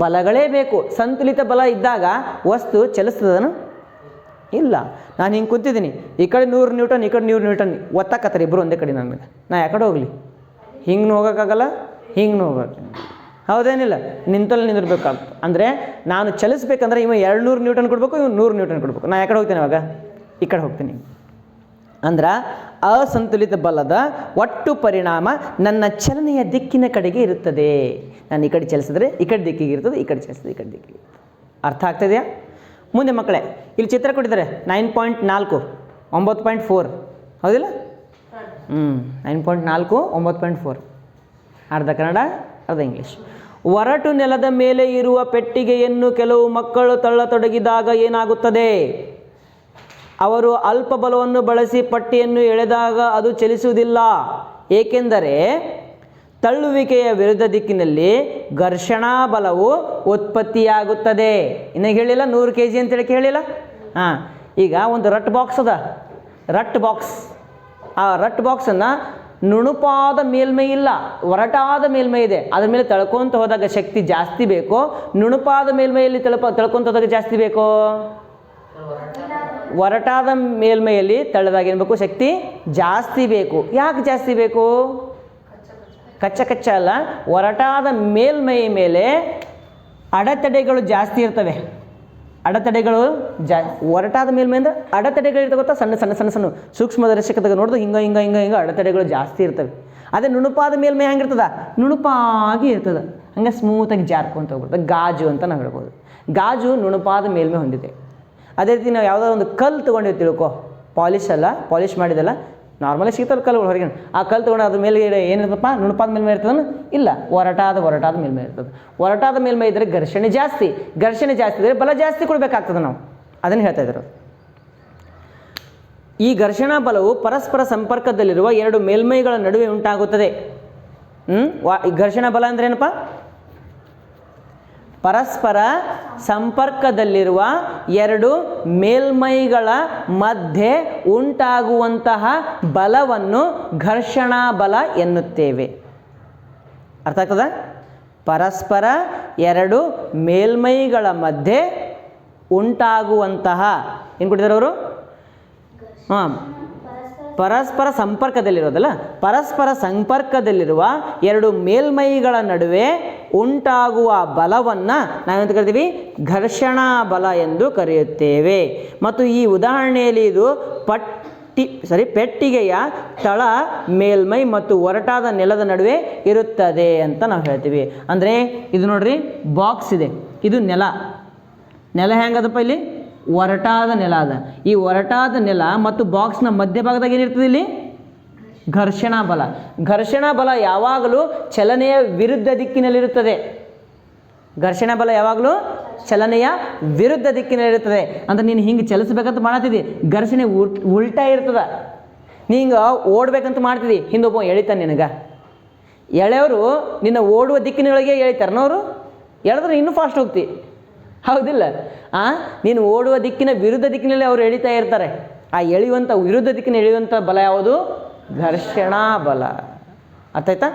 ಬಲಗಳೇ ಬೇಕು. ಸಂತುಲಿತ ಬಲ ಇದ್ದಾಗ ವಸ್ತು ಚಲಿಸ್ತದನು? ಇಲ್ಲ. ನಾನು ಹಿಂಗೆ ಕೂತಿದ್ದೀನಿ, ಈ ಕಡೆ 100 ನ್ಯೂಟನ್, ಈ ಕಡೆ 100 ನ್ಯೂಟನ್ ಒತ್ತಾಕತ್ತಾರೆ ಇಬ್ಬರು ಒಂದೇ ಕಡೆ. ನನಗೆ ನಾ ಯಾಕಡೆ ಹೋಗಲಿ? ಹಿಂಗೆ ಹೋಗೋಕ್ಕಾಗಲ್ಲ, ಹಿಂಗೆ ಹೋಗೋಕ್ಕೆ. ಹೌದೇನಿಲ್ಲ? ನಿಂತಲ್ಲಿ ನಿಂದಿರ್ಬೇಕಾಗ್ತದೆ. ಅಂದರೆ ನಾನು ಚಲಿಸ್ಬೇಕಂದ್ರೆ ಇವ 200 ನ್ಯೂಟನ್ ಕೊಡಬೇಕು, ಇವ್ 100 ನ್ಯೂಟನ್ ಕೊಡಬೇಕು. ನಾನು ಯಾಕಡೆ ಹೋಗ್ತೇನೆ? ಅವಾಗ ಈ ಕಡೆ ಹೋಗ್ತೀನಿ. ಅಂದ್ರೆ ಅಸಂತುಲಿತ ಬಲದ ಒಟ್ಟು ಪರಿಣಾಮ ನನ್ನ ಚಲನೆಯ ದಿಕ್ಕಿನ ಕಡೆಗೆ ಇರುತ್ತದೆ. ನಾನು ಈ ಕಡೆ ಚಲಿಸಿದ್ರೆ ಈ ಕಡೆ ದಿಕ್ಕಿಗೆ ಇರ್ತದೆ, ಈ ಕಡೆ ಚಲಿಸಿದ್ರೆ ಈ ಕಡೆ ದಿಕ್ಕಿಗೆ ಇರ್ತದೆ. ಅರ್ಥ ಆಗ್ತದೆಯಾ? ಮುಂದೆ ಮಕ್ಕಳೇ, ಇಲ್ಲಿ ಚಿತ್ರ ಕೊಟ್ಟಿದ್ದಾರೆ 9.4 9.4 ಹೌದಿಲ್ಲ? 9.4 9.4 ಅರ್ಧ ಕನ್ನಡ ಅರ್ಧ ಇಂಗ್ಲೀಷ್. ಒರಟು ನೆಲದ ಮೇಲೆ ಇರುವ ಪೆಟ್ಟಿಗೆಯನ್ನು ಕೆಲವು ಮಕ್ಕಳು ತಳ್ಳತೊಡಗಿದಾಗ ಏನಾಗುತ್ತದೆ? ಅವರು ಅಲ್ಪ ಬಲವನ್ನು ಬಳಸಿ ಪಟ್ಟಿಯನ್ನು ಎಳೆದಾಗ ಅದು ಚಲಿಸುವುದಿಲ್ಲ, ಏಕೆಂದರೆ ತಳ್ಳುವಿಕೆಯ ವಿರುದ್ಧ ದಿಕ್ಕಿನಲ್ಲಿ ಘರ್ಷಣಾ ಬಲವು ಉತ್ಪತ್ತಿಯಾಗುತ್ತದೆ. ಇನ್ನು ಹೇಳಿಲ್ಲ 100 kg ಅಂತೇಳಿ ಹೇಳಿಲ್ಲ. ಈಗ ಒಂದು ರಟ್ ಬಾಕ್ಸ್ ಅದ, ರಟ್ ಬಾಕ್ಸ್. ಆ ರಟ್ ಬಾಕ್ಸನ್ನು ನುಣುಪಾದ ಮೇಲ್ಮೈ ಇಲ್ಲ, ಒರಟಾದ ಮೇಲ್ಮೈ ಇದೆ. ಅದ್ರ ಮೇಲೆ ತಳ್ಕೊತ ಹೋದಾಗ ಶಕ್ತಿ ಜಾಸ್ತಿ ಬೇಕೋ, ನುಣುಪಾದ ಮೇಲ್ಮೈಯಲ್ಲಿ ತಳ್ಕೊತ ಹೋದಾಗ ಜಾಸ್ತಿ ಬೇಕೋ? ಒರಟಾದ ಮೇಲ್ಮೈಯಲ್ಲಿ ತಳ್ಳಿದಾಗ ಏನು ಬೇಕು? ಶಕ್ತಿ ಜಾಸ್ತಿ ಬೇಕು. ಯಾಕೆ ಜಾಸ್ತಿ ಬೇಕು? ಕಚ್ಚ ಅಲ್ಲ, ಒರಟಾದ ಮೇಲ್ಮೈ ಮೇಲೆ ಅಡೆತಡೆಗಳು ಜಾಸ್ತಿ ಇರ್ತವೆ. ಅಡೆತಡೆಗಳು ಒರಟಾದ ಮೇಲ್ಮೈ ಅಂದರೆ ಅಡೆತಡೆಗಳು ಇರ್ತವೆ ಗೊತ್ತಾ? ಸಣ್ಣ ಸಣ್ಣ ಸಣ್ಣ ಸಣ್ಣ ಸೂಕ್ಷ್ಮದರ್ಶಕದಾಗ ನೋಡಿದ್ರೆ ಹಿಂಗೆ ಅಡೆತಡೆಗಳು ಜಾಸ್ತಿ ಇರ್ತವೆ. ಅದೇ ನುಣುಪಾದ ಮೇಲ್ಮೈ ಹೆಂಗಿರ್ತದ? ನುಣುಪಾಗಿ ಇರ್ತದೆ, ಹಂಗೆ ಸ್ಮೂತಾಗಿ ಜಾರ್ಕೊಂತ ಹೋಗ್ಬಿಡ್ತದೆ. ಗಾಜು ಅಂತ ನಾವು ಹೇಳ್ಬೋದು. ಗಾಜು ನುಣುಪಾದ ಮೇಲ್ಮೈ ಹೊಂದಿದೆ. ಅದೇ ರೀತಿ ನಾವು ಯಾವುದಾದ್ರು ಒಂದು ಕಲ್ಲು ತೊಗೊಂಡಿವಿ ತಿಳ್ಕೊ, ಪಾಲಿಶ್ ಮಾಡಿದಲ್ಲ, ನಾರ್ಮಲಿ ಸಿಗ್ತಲ್ಲ ಕಲ್ಲುಗಳು ಹೊರಗಿನ. ಆ ಕಲ್ಲು ತೊಗೊಂಡು ಅದ್ರ ಮೇಲೆ ಏನಿರ್ತಪ್ಪ? ನುಣುಪಾದ ಮೇಲ್ಮೈ ಇರ್ತದೆ? ಇಲ್ಲ, ಒರಟಾದ ಮೇಲ್ಮೈ ಇರ್ತದೆ. ಒರಟಾದ ಮೇಲ್ಮೈ ಇದ್ದರೆ ಘರ್ಷಣೆ ಜಾಸ್ತಿ ಇದ್ದರೆ ಬಲ ಜಾಸ್ತಿ ಕೊಡಬೇಕಾಗ್ತದೆ ನಾವು. ಅದನ್ನು ಹೇಳ್ತಾ ಇದ್ರು. ಈ ಘರ್ಷಣಾ ಬಲವು ಪರಸ್ಪರ ಸಂಪರ್ಕದಲ್ಲಿರುವ ಎರಡು ಮೇಲ್ಮೈಗಳ ನಡುವೆ ಉಂಟಾಗುತ್ತದೆ. ಘರ್ಷಣಾ ಬಲ ಅಂದ್ರೆ ಏನಪ್ಪ? ಪರಸ್ಪರ ಸಂಪರ್ಕದಲ್ಲಿರುವ ಎರಡು ಮೇಲ್ಮೈಗಳ ಮಧ್ಯೆ ಉಂಟಾಗುವಂತಹ ಬಲವನ್ನು ಘರ್ಷಣಾ ಬಲ ಎನ್ನುತ್ತೇವೆ. ಅರ್ಥ ಆಗ್ತದ? ಪರಸ್ಪರ ಎರಡು ಮೇಲ್ಮೈಗಳ ಮಧ್ಯೆ ಉಂಟಾಗುವಂತಹ ಏನು ಕೊಟ್ಟಿದ್ದಾರೆ ಅವರು? ಪರಸ್ಪರ ಸಂಪರ್ಕದಲ್ಲಿರೋದಲ್ಲ, ಪರಸ್ಪರ ಸಂಪರ್ಕದಲ್ಲಿರುವ ಎರಡು ಮೇಲ್ಮೈಗಳ ನಡುವೆ ಉಂಟಾಗುವ ಬಲವನ್ನು ನಾವೆಂತ ಕರಿತೀವಿ? ಘರ್ಷಣಾ ಬಲ ಎಂದು ಕರೆಯುತ್ತೇವೆ. ಮತ್ತು ಈ ಉದಾಹರಣೆಯಲ್ಲಿ ಇದು ಪೆಟ್ಟಿಗೆಯ ತಳ ಮೇಲ್ಮೈ ಮತ್ತು ಒರಟಾದ ನೆಲದ ನಡುವೆ ಇರುತ್ತದೆ ಅಂತ ನಾವು ಹೇಳ್ತೀವಿ. ಅಂದರೆ ಇದು ನೋಡ್ರಿ, ಬಾಕ್ಸ್ ಇದೆ, ಇದು ನೆಲ ಹೆಂಗದಪ್ಪ? ಇಲ್ಲಿ ಒರಟಾದ ನೆಲ ಅದ. ಈ ಒರಟಾದ ನೆಲ ಮತ್ತು ಬಾಕ್ಸ್ನ ಮಧ್ಯಭಾಗದಾಗ ಏನಿರ್ತದೆ? ಇಲ್ಲಿ ಘರ್ಷಣಾ ಬಲ ಯಾವಾಗಲೂ ಚಲನೆಯ ವಿರುದ್ಧ ದಿಕ್ಕಿನಲ್ಲಿರುತ್ತದೆ. ಘರ್ಷಣಾ ಬಲ ಯಾವಾಗಲೂ ಚಲನೆಯ ವಿರುದ್ಧ ದಿಕ್ಕಿನಲ್ಲಿರುತ್ತದೆ. ಅಂದರೆ ನೀನು ಹಿಂಗೆ ಚಲಿಸ್ಬೇಕಂತ ಮಾಡತ್ತಿದ್ದಿ, ಘರ್ಷಣೆ ಉಲ್ಟಾ ಇರ್ತದ. ನೀ ಹಿಂಗೆ ಓಡ್ಬೇಕಂತ ಮಾಡ್ತಿದ್ದಿ, ಹಿಂದೊಬ್ಬ ಎಳಿತಾನೆ ನಿನಗೆ. ಎಳೆಯವರು ನಿನ್ನ ಓಡುವ ದಿಕ್ಕಿನೊಳಗೆ ಎಳಿತಾರನವರು, ಎಳೆದ್ರೆ ಇನ್ನೂ ಫಾಸ್ಟ್ ಹೋಗ್ತಿ, ಹೌದಿಲ್ಲ? ನೀನು ಓಡುವ ದಿಕ್ಕಿನ ವಿರುದ್ಧ ದಿಕ್ಕಿನಲ್ಲಿ ಅವರು ಎಳಿತಾ ಇರ್ತಾರೆ. ಆ ಎಳೆಯುವಂಥ ವಿರುದ್ಧ ದಿಕ್ಕಿನ ಎಳೆಯುವಂಥ ಬಲ ಯಾವುದು? ಘರ್ಷಣಾ ಬಲ. ಅರ್ಥ ಆಯ್ತಾ?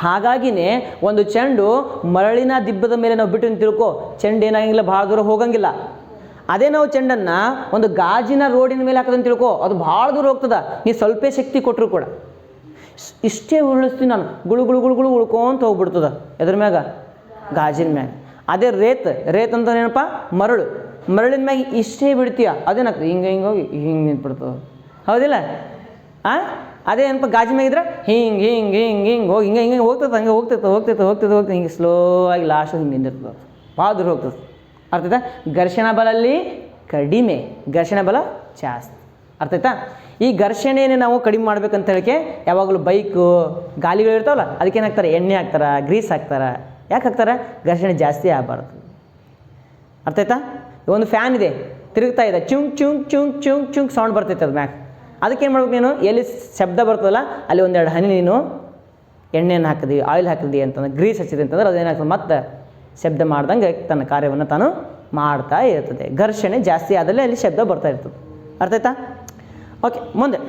ಹಾಗಾಗಿನೇ ಒಂದು ಚೆಂಡು ಮರಳಿನ ದಿಬ್ಬದ ಮೇಲೆ ನಾವು ಬಿಟ್ಟು ತಿಳ್ಕೊ, ಚೆಂಡು ಏನಾಗಿಲ್ಲ, ಭಾಳ ದೂರ ಹೋಗಂಗಿಲ್ಲ. ಅದೇ ನಾವು ಚೆಂಡನ್ನು ಒಂದು ಗಾಜಿನ ರೋಡಿನ ಮೇಲೆ ಹಾಕೋದಂತ ತಿಳ್ಕೊ, ಅದು ಭಾಳ ದೂರ ಹೋಗ್ತದೆ. ನೀ ಸ್ವಲ್ಪ ಶಕ್ತಿ ಕೊಟ್ಟರು ಕೂಡ ಇಷ್ಟೇ ಉರುಳಿಸ್ತೀನಿ ನಾನು, ಗುಳು ಉಳ್ಕೊಂತ ಹೋಗ್ಬಿಡ್ತದ. ಎದ್ರ ಮ್ಯಾಗ? ಗಾಜಿನ ಮ್ಯಾಗ. ಅದೇ ರೇತ್ ಅಂತ ಏನಪ್ಪ? ಮರಳಿನ ಮ್ಯಾಗ ಇಷ್ಟೇ ಬಿಡ್ತೀಯ, ಅದೇನಾಗ್ತದೆ? ಹಿಂಗೆ ಹೋಗಿ ಹಿಂಗೆ ನಿಂತ್ಬಿಡ್ತದೆ, ಹೌದಿಲ್ಲ? ಅದೇ ಏನಪ್ಪ? ಗಾಜಿನ ಮ್ಯಾಗಿದ್ರೆ ಹಿಂಗೆ ಹೋಗಿ ಹಿಂಗೆ ಹೋಗ್ತದೆ ಹಿಂಗೆ ಸ್ಲೋ ಆಗಿ ಲಾಸ್ಟ್ ಹಿಂಗೆ ನಿಂದಿರ್ತದೆ, ಭಾಳ ದೂರ ಹೋಗ್ತದೆ. ಅರ್ಥಾಯ್ತಾ? ಘರ್ಷಣಾ ಬಲ ಅಲ್ಲಿ ಕಡಿಮೆ, ಘರ್ಷಣಾ ಬಲ ಜಾಸ್ತಿ. ಅರ್ಥಾಯ್ತಾ? ಈ ಘರ್ಷಣೆಯನ್ನು ನಾವು ಕಡಿಮೆ ಮಾಡ್ಬೇಕಂತ ಹೇಳಿಕೆ ಯಾವಾಗಲೂ ಬೈಕು ಗಾಲಿಗಳು ಇರ್ತಾವಲ್ಲ, ಅದಕ್ಕೇನಾಗ್ತಾರೆ? ಎಣ್ಣೆ ಹಾಕ್ತಾರೆ, ಗ್ರೀಸ್ ಹಾಕ್ತಾರೆ. ಯಾಕೆ ಹಾಕ್ತಾರೆ? ಘರ್ಷಣೆ ಜಾಸ್ತಿ ಆಗಬಾರ್ದು. ಅರ್ಥ ಆಯ್ತಾ? ಒಂದು ಫ್ಯಾನ್ ಇದೆ, ತಿರುಗ್ತಾ ಇದೆ, ಚುಂಕ್ ಸೌಂಡ್ ಬರ್ತೈತೆ ಅದು ಮ್ಯಾಕ್. ಅದಕ್ಕೇನು ಮಾಡ್ಬೇಕು? ನೀನು ಎಲ್ಲಿ ಶಬ್ದ ಬರ್ತದಲ್ಲ ಅಲ್ಲಿ ಒಂದೆರಡು ಹನಿ ನೀನು ಎಣ್ಣೆಯನ್ನು ಹಾಕಿದ್ವಿ, ಆಯಿಲ್ ಹಾಕಿದ್ವಿ ಅಂತಂದ್ರೆ, ಗ್ರೀಸ್ ಹಚ್ಚಿದೆ ಅಂತಂದ್ರೆ ಅದೇನಾಗ್ತದೆ? ಮತ್ತೆ ಶಬ್ದ ಮಾಡ್ದಂಗೆ ತನ್ನ ಕಾರ್ಯವನ್ನು ತಾನು ಮಾಡ್ತಾ ಇರ್ತದೆ. ಘರ್ಷಣೆ ಜಾಸ್ತಿ ಆದಲ್ಲಿ ಅಲ್ಲಿ ಶಬ್ದ ಬರ್ತಾ ಇರ್ತದೆ. ಅರ್ಥ ಆಯ್ತಾ? ಓಕೆ, ಮುಂದೆ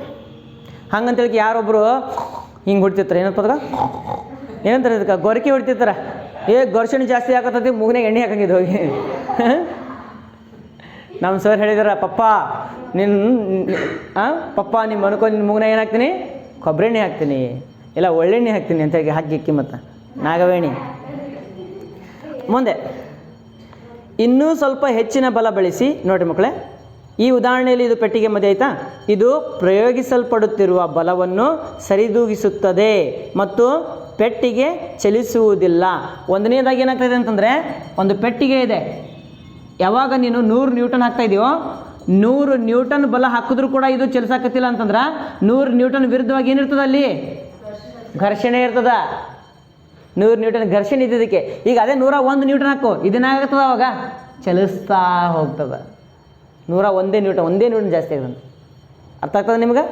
ಹಂಗಂತೇಳಿ ಯಾರೊಬ್ಬರು ಹಿಂಗೆ ಹೊಡ್ತಿರ್ತಾರೆ, ಏನಂತಾರೆ ಇದಕ್ಕೆ? ಗೊರಕೆ ಹೊಡ್ತಿರ್ತಾರೆ. ಘರ್ಷಣೆ ಜಾಸ್ತಿ ಆಗತ್ತೈತಿ, ಮೂಗ್ನಾಗ ಎಣ್ಣೆ ಹಾಕಂಗಿದ್ದು ಹೋಗಿ. ನಮ್ಮ ಸರ್ ಹೇಳಿದಾರ, ಪಪ್ಪ ನಿಮ್ಮ ಅನ್ಕೊ, ನಿನ್ನ ಮೂಗ್ನಾಗ ಏನು ಹಾಕ್ತೀನಿ? ಕೊಬ್ಬರಿ ಎಣ್ಣೆ ಹಾಕ್ತೀನಿ, ಇಲ್ಲ ಒಳ್ಳೆಣ್ಣೆ ಹಾಕ್ತೀನಿ ಅಂತ ಹೇಳಿ ಹಾಕಿ ಮತ್ತು ನಾಗವೇಣಿ. ಮುಂದೆ ಇನ್ನೂ ಸ್ವಲ್ಪ ಹೆಚ್ಚಿನ ಬಲ ಬಳಸಿ ನೋಡಿರಿ ಮಕ್ಕಳೇ, ಈ ಉದಾಹರಣೆಯಲ್ಲಿ ಇದು ಪೆಟ್ಟಿಗೆ ಮಧ್ಯೆ ಆಯಿತಾ, ಇದು ಪ್ರಯೋಗಿಸಲ್ಪಡುತ್ತಿರುವ ಬಲವನ್ನು ಸರಿದೂಗಿಸುತ್ತದೆ ಮತ್ತು ಪೆಟ್ಟಿಗೆ ಚಲಿಸುವುದಿಲ್ಲ. ಒಂದನೇದಾಗಿ ಏನಾಗ್ತಾಯಿದೆ ಅಂತಂದರೆ, ಒಂದು ಪೆಟ್ಟಿಗೆ ಇದೆ, ಯಾವಾಗ ನೀನು 100 ನ್ಯೂಟನ್ ಹಾಕ್ತಾ ಇದೆಯೋ 100 ನ್ಯೂಟನ್ ಬಲ ಹಾಕಿದ್ರೂ ಕೂಡ ಇದು ಚಲಿಸಾಕತ್ತಿಲ್ಲ ಅಂತಂದ್ರೆ 100 ನ್ಯೂಟನ್ ವಿರುದ್ಧವಾಗಿ ಏನಿರ್ತದೆ ಅಲ್ಲಿ ಘರ್ಷಣೆ ಇರ್ತದ. 100 ನ್ಯೂಟನ್ ಘರ್ಷಣೆ ಇದ್ದಿದ್ದಕ್ಕೆ ಈಗ ಅದೇ 101 ನ್ಯೂಟನ್ ಹಾಕು, ಇದೇನಾಗ್ತದೆ ಅವಾಗ ಚಲಿಸ್ತಾ ಹೋಗ್ತದೆ. 101 ನ್ಯೂಟನ್, ಒಂದೇ ನ್ಯೂಟನ್ ಜಾಸ್ತಿ ಆಗಿದೆ. ಅರ್ಥ ಆಗ್ತದೆ ನಿಮ್ಗೆ?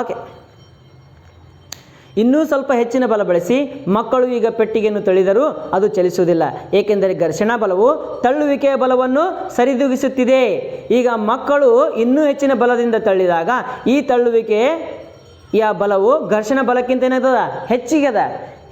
ಓಕೆ, ಇನ್ನೂ ಸ್ವಲ್ಪ ಹೆಚ್ಚಿನ ಬಲ ಬಳಸಿ ಮಕ್ಕಳು ಈಗ ಪೆಟ್ಟಿಗೆಯನ್ನು ತಳ್ಳಿದರೂ ಅದು ಚಲಿಸುವುದಿಲ್ಲ, ಏಕೆಂದರೆ ಘರ್ಷಣಾ ಬಲವು ತಳ್ಳುವಿಕೆಯ ಬಲವನ್ನು ಸರಿದೂಗಿಸುತ್ತಿದೆ. ಈಗ ಮಕ್ಕಳು ಇನ್ನೂ ಹೆಚ್ಚಿನ ಬಲದಿಂದ ತಳ್ಳಿದಾಗ ಈ ತಳ್ಳುವಿಕೆಯ ಬಲವು ಘರ್ಷಣಾ ಬಲಕ್ಕಿಂತ ಏನಾಗ್ತದ ಹೆಚ್ಚಿಗೆ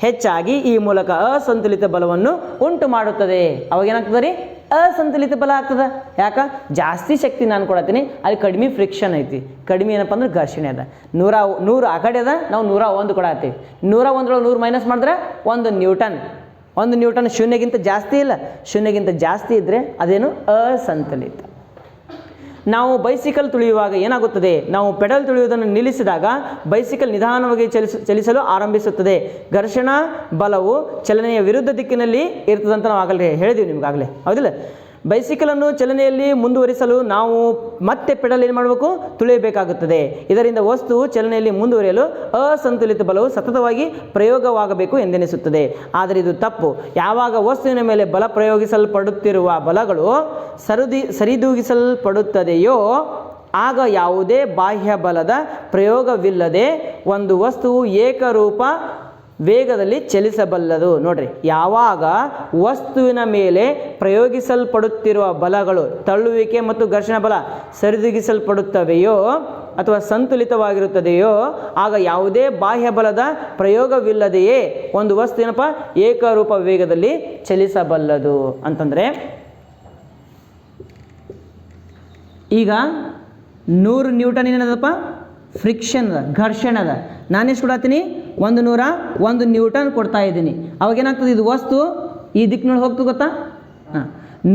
ಹೆಚ್ಚಾಗಿ ಈ ಮೂಲಕ ಅಸಂತುಲಿತ ಬಲವನ್ನು ಉಂಟು ಮಾಡುತ್ತದೆ. ಅವಾಗ ಏನಾಗ್ತದೆ ರೀ? ಅಸಂತುಲಿತ ಬಲ ಆಗ್ತದೆ. ಯಾಕೆ? ಜಾಸ್ತಿ ಶಕ್ತಿ ನಾನು ಕೊಡತ್ತೀನಿ, ಅಲ್ಲಿ ಕಡಿಮೆ ಫ್ರಿಕ್ಷನ್ ಐತಿ, ಕಡಿಮೆ ಏನಪ್ಪ ಅಂದ್ರೆ ಘರ್ಷಣೆ ಅದ. 100 ಆ ಕಡೆ ಅದ, ನಾವು 101 ಕೊಡತ್ತೀವಿ. 101 100 ಮೈನಸ್ ಮಾಡಿದ್ರೆ 1 ನ್ಯೂಟನ್. 1 ನ್ಯೂಟನ್ ಶೂನ್ಯಗಿಂತ ಜಾಸ್ತಿ ಇಲ್ಲ, ಶೂನ್ಯಗಿಂತ ಜಾಸ್ತಿ ಇದ್ದರೆ ಅದೇನು ಅಸಂತುಲಿತ. ನಾವು ಬೈಸಿಕಲ್ ತುಳಿಯುವಾಗ ಏನಾಗುತ್ತದೆ? ನಾವು ಪೆಡಲ್ ತುಳಿಯುವುದನ್ನು ನಿಲ್ಲಿಸಿದಾಗ ಬೈಸಿಕಲ್ ನಿಧಾನವಾಗಿ ಚಲಿಸಲು ಆರಂಭಿಸುತ್ತದೆ. ಘರ್ಷಣಾ ಬಲವು ಚಲನೆಯ ವಿರುದ್ಧ ದಿಕ್ಕಿನಲ್ಲಿ ಇರ್ತದಂತ ನಾವು ಆಗಲೇ ಹೇಳಿದೀವಿ ನಿಮ್ಗಾಗಲೇ, ಹೌದಿಲ್ಲ? ಬೈಸಿಕಲನ್ನು ಚಲನೆಯಲ್ಲಿ ಮುಂದುವರಿಸಲು ನಾವು ಮತ್ತೆ ಪೆಡಲ್ ಏನು ಮಾಡಬೇಕು? ತುಳಿಯಬೇಕಾಗುತ್ತದೆ. ಇದರಿಂದ ವಸ್ತುವು ಚಲನೆಯಲ್ಲಿ ಮುಂದುವರಿಯಲು ಅಸಂತುಲಿತ ಬಲವು ಸತತವಾಗಿ ಪ್ರಯೋಗವಾಗಬೇಕು ಎಂದೆನಿಸುತ್ತದೆ. ಆದರೆ ಇದು ತಪ್ಪು. ಯಾವಾಗ ವಸ್ತುವಿನ ಮೇಲೆ ಬಲ ಪ್ರಯೋಗಿಸಲ್ಪಡುತ್ತಿರುವ ಬಲಗಳು ಸರಿದೂಗಿಸಲ್ಪಡುತ್ತದೆಯೋ ಆಗ ಯಾವುದೇ ಬಾಹ್ಯ ಬಲದ ಪ್ರಯೋಗವಿಲ್ಲದೆ ಒಂದು ವಸ್ತುವು ಏಕರೂಪ ವೇಗದಲ್ಲಿ ಚಲಿಸಬಲ್ಲದು. ನೋಡ್ರಿ, ಯಾವಾಗ ವಸ್ತುವಿನ ಮೇಲೆ ಪ್ರಯೋಗಿಸಲ್ಪಡುತ್ತಿರುವ ಬಲಗಳು ತಳ್ಳುವಿಕೆ ಮತ್ತು ಘರ್ಷಣಾ ಬಲ ಸರಿದೂಗಿಸಲ್ಪಡುತ್ತವೆಯೋ ಅಥವಾ ಸಂತುಲಿತವಾಗಿರುತ್ತದೆಯೋ ಆಗ ಯಾವುದೇ ಬಾಹ್ಯ ಬಲದ ಪ್ರಯೋಗವಿಲ್ಲದೆಯೇ ಒಂದು ವಸ್ತು ಏನಪ್ಪ ಏಕರೂಪ ವೇಗದಲ್ಲಿ ಚಲಿಸಬಲ್ಲದು. ಅಂತಂದರೆ ಈಗ 100 ನ್ಯೂಟನ್ ಏನದಪ್ಪ? ಫ್ರಿಕ್ಷನ್ ಅದ, ಘರ್ಷಣೆ ಅದ. ನಾನೆಷ್ಟು ಕೊಡತ್ತೀನಿ? 101 ನ್ಯೂಟನ್ ಕೊಡ್ತಾ ಇದ್ದೀನಿ. ಅವಾಗೇನಾಗ್ತದೆ? ಇದು ವಸ್ತು ಈ ದಿಕ್ಕಿನೊಳಗೆ ಹೋಗ್ತು, ಗೊತ್ತಾ?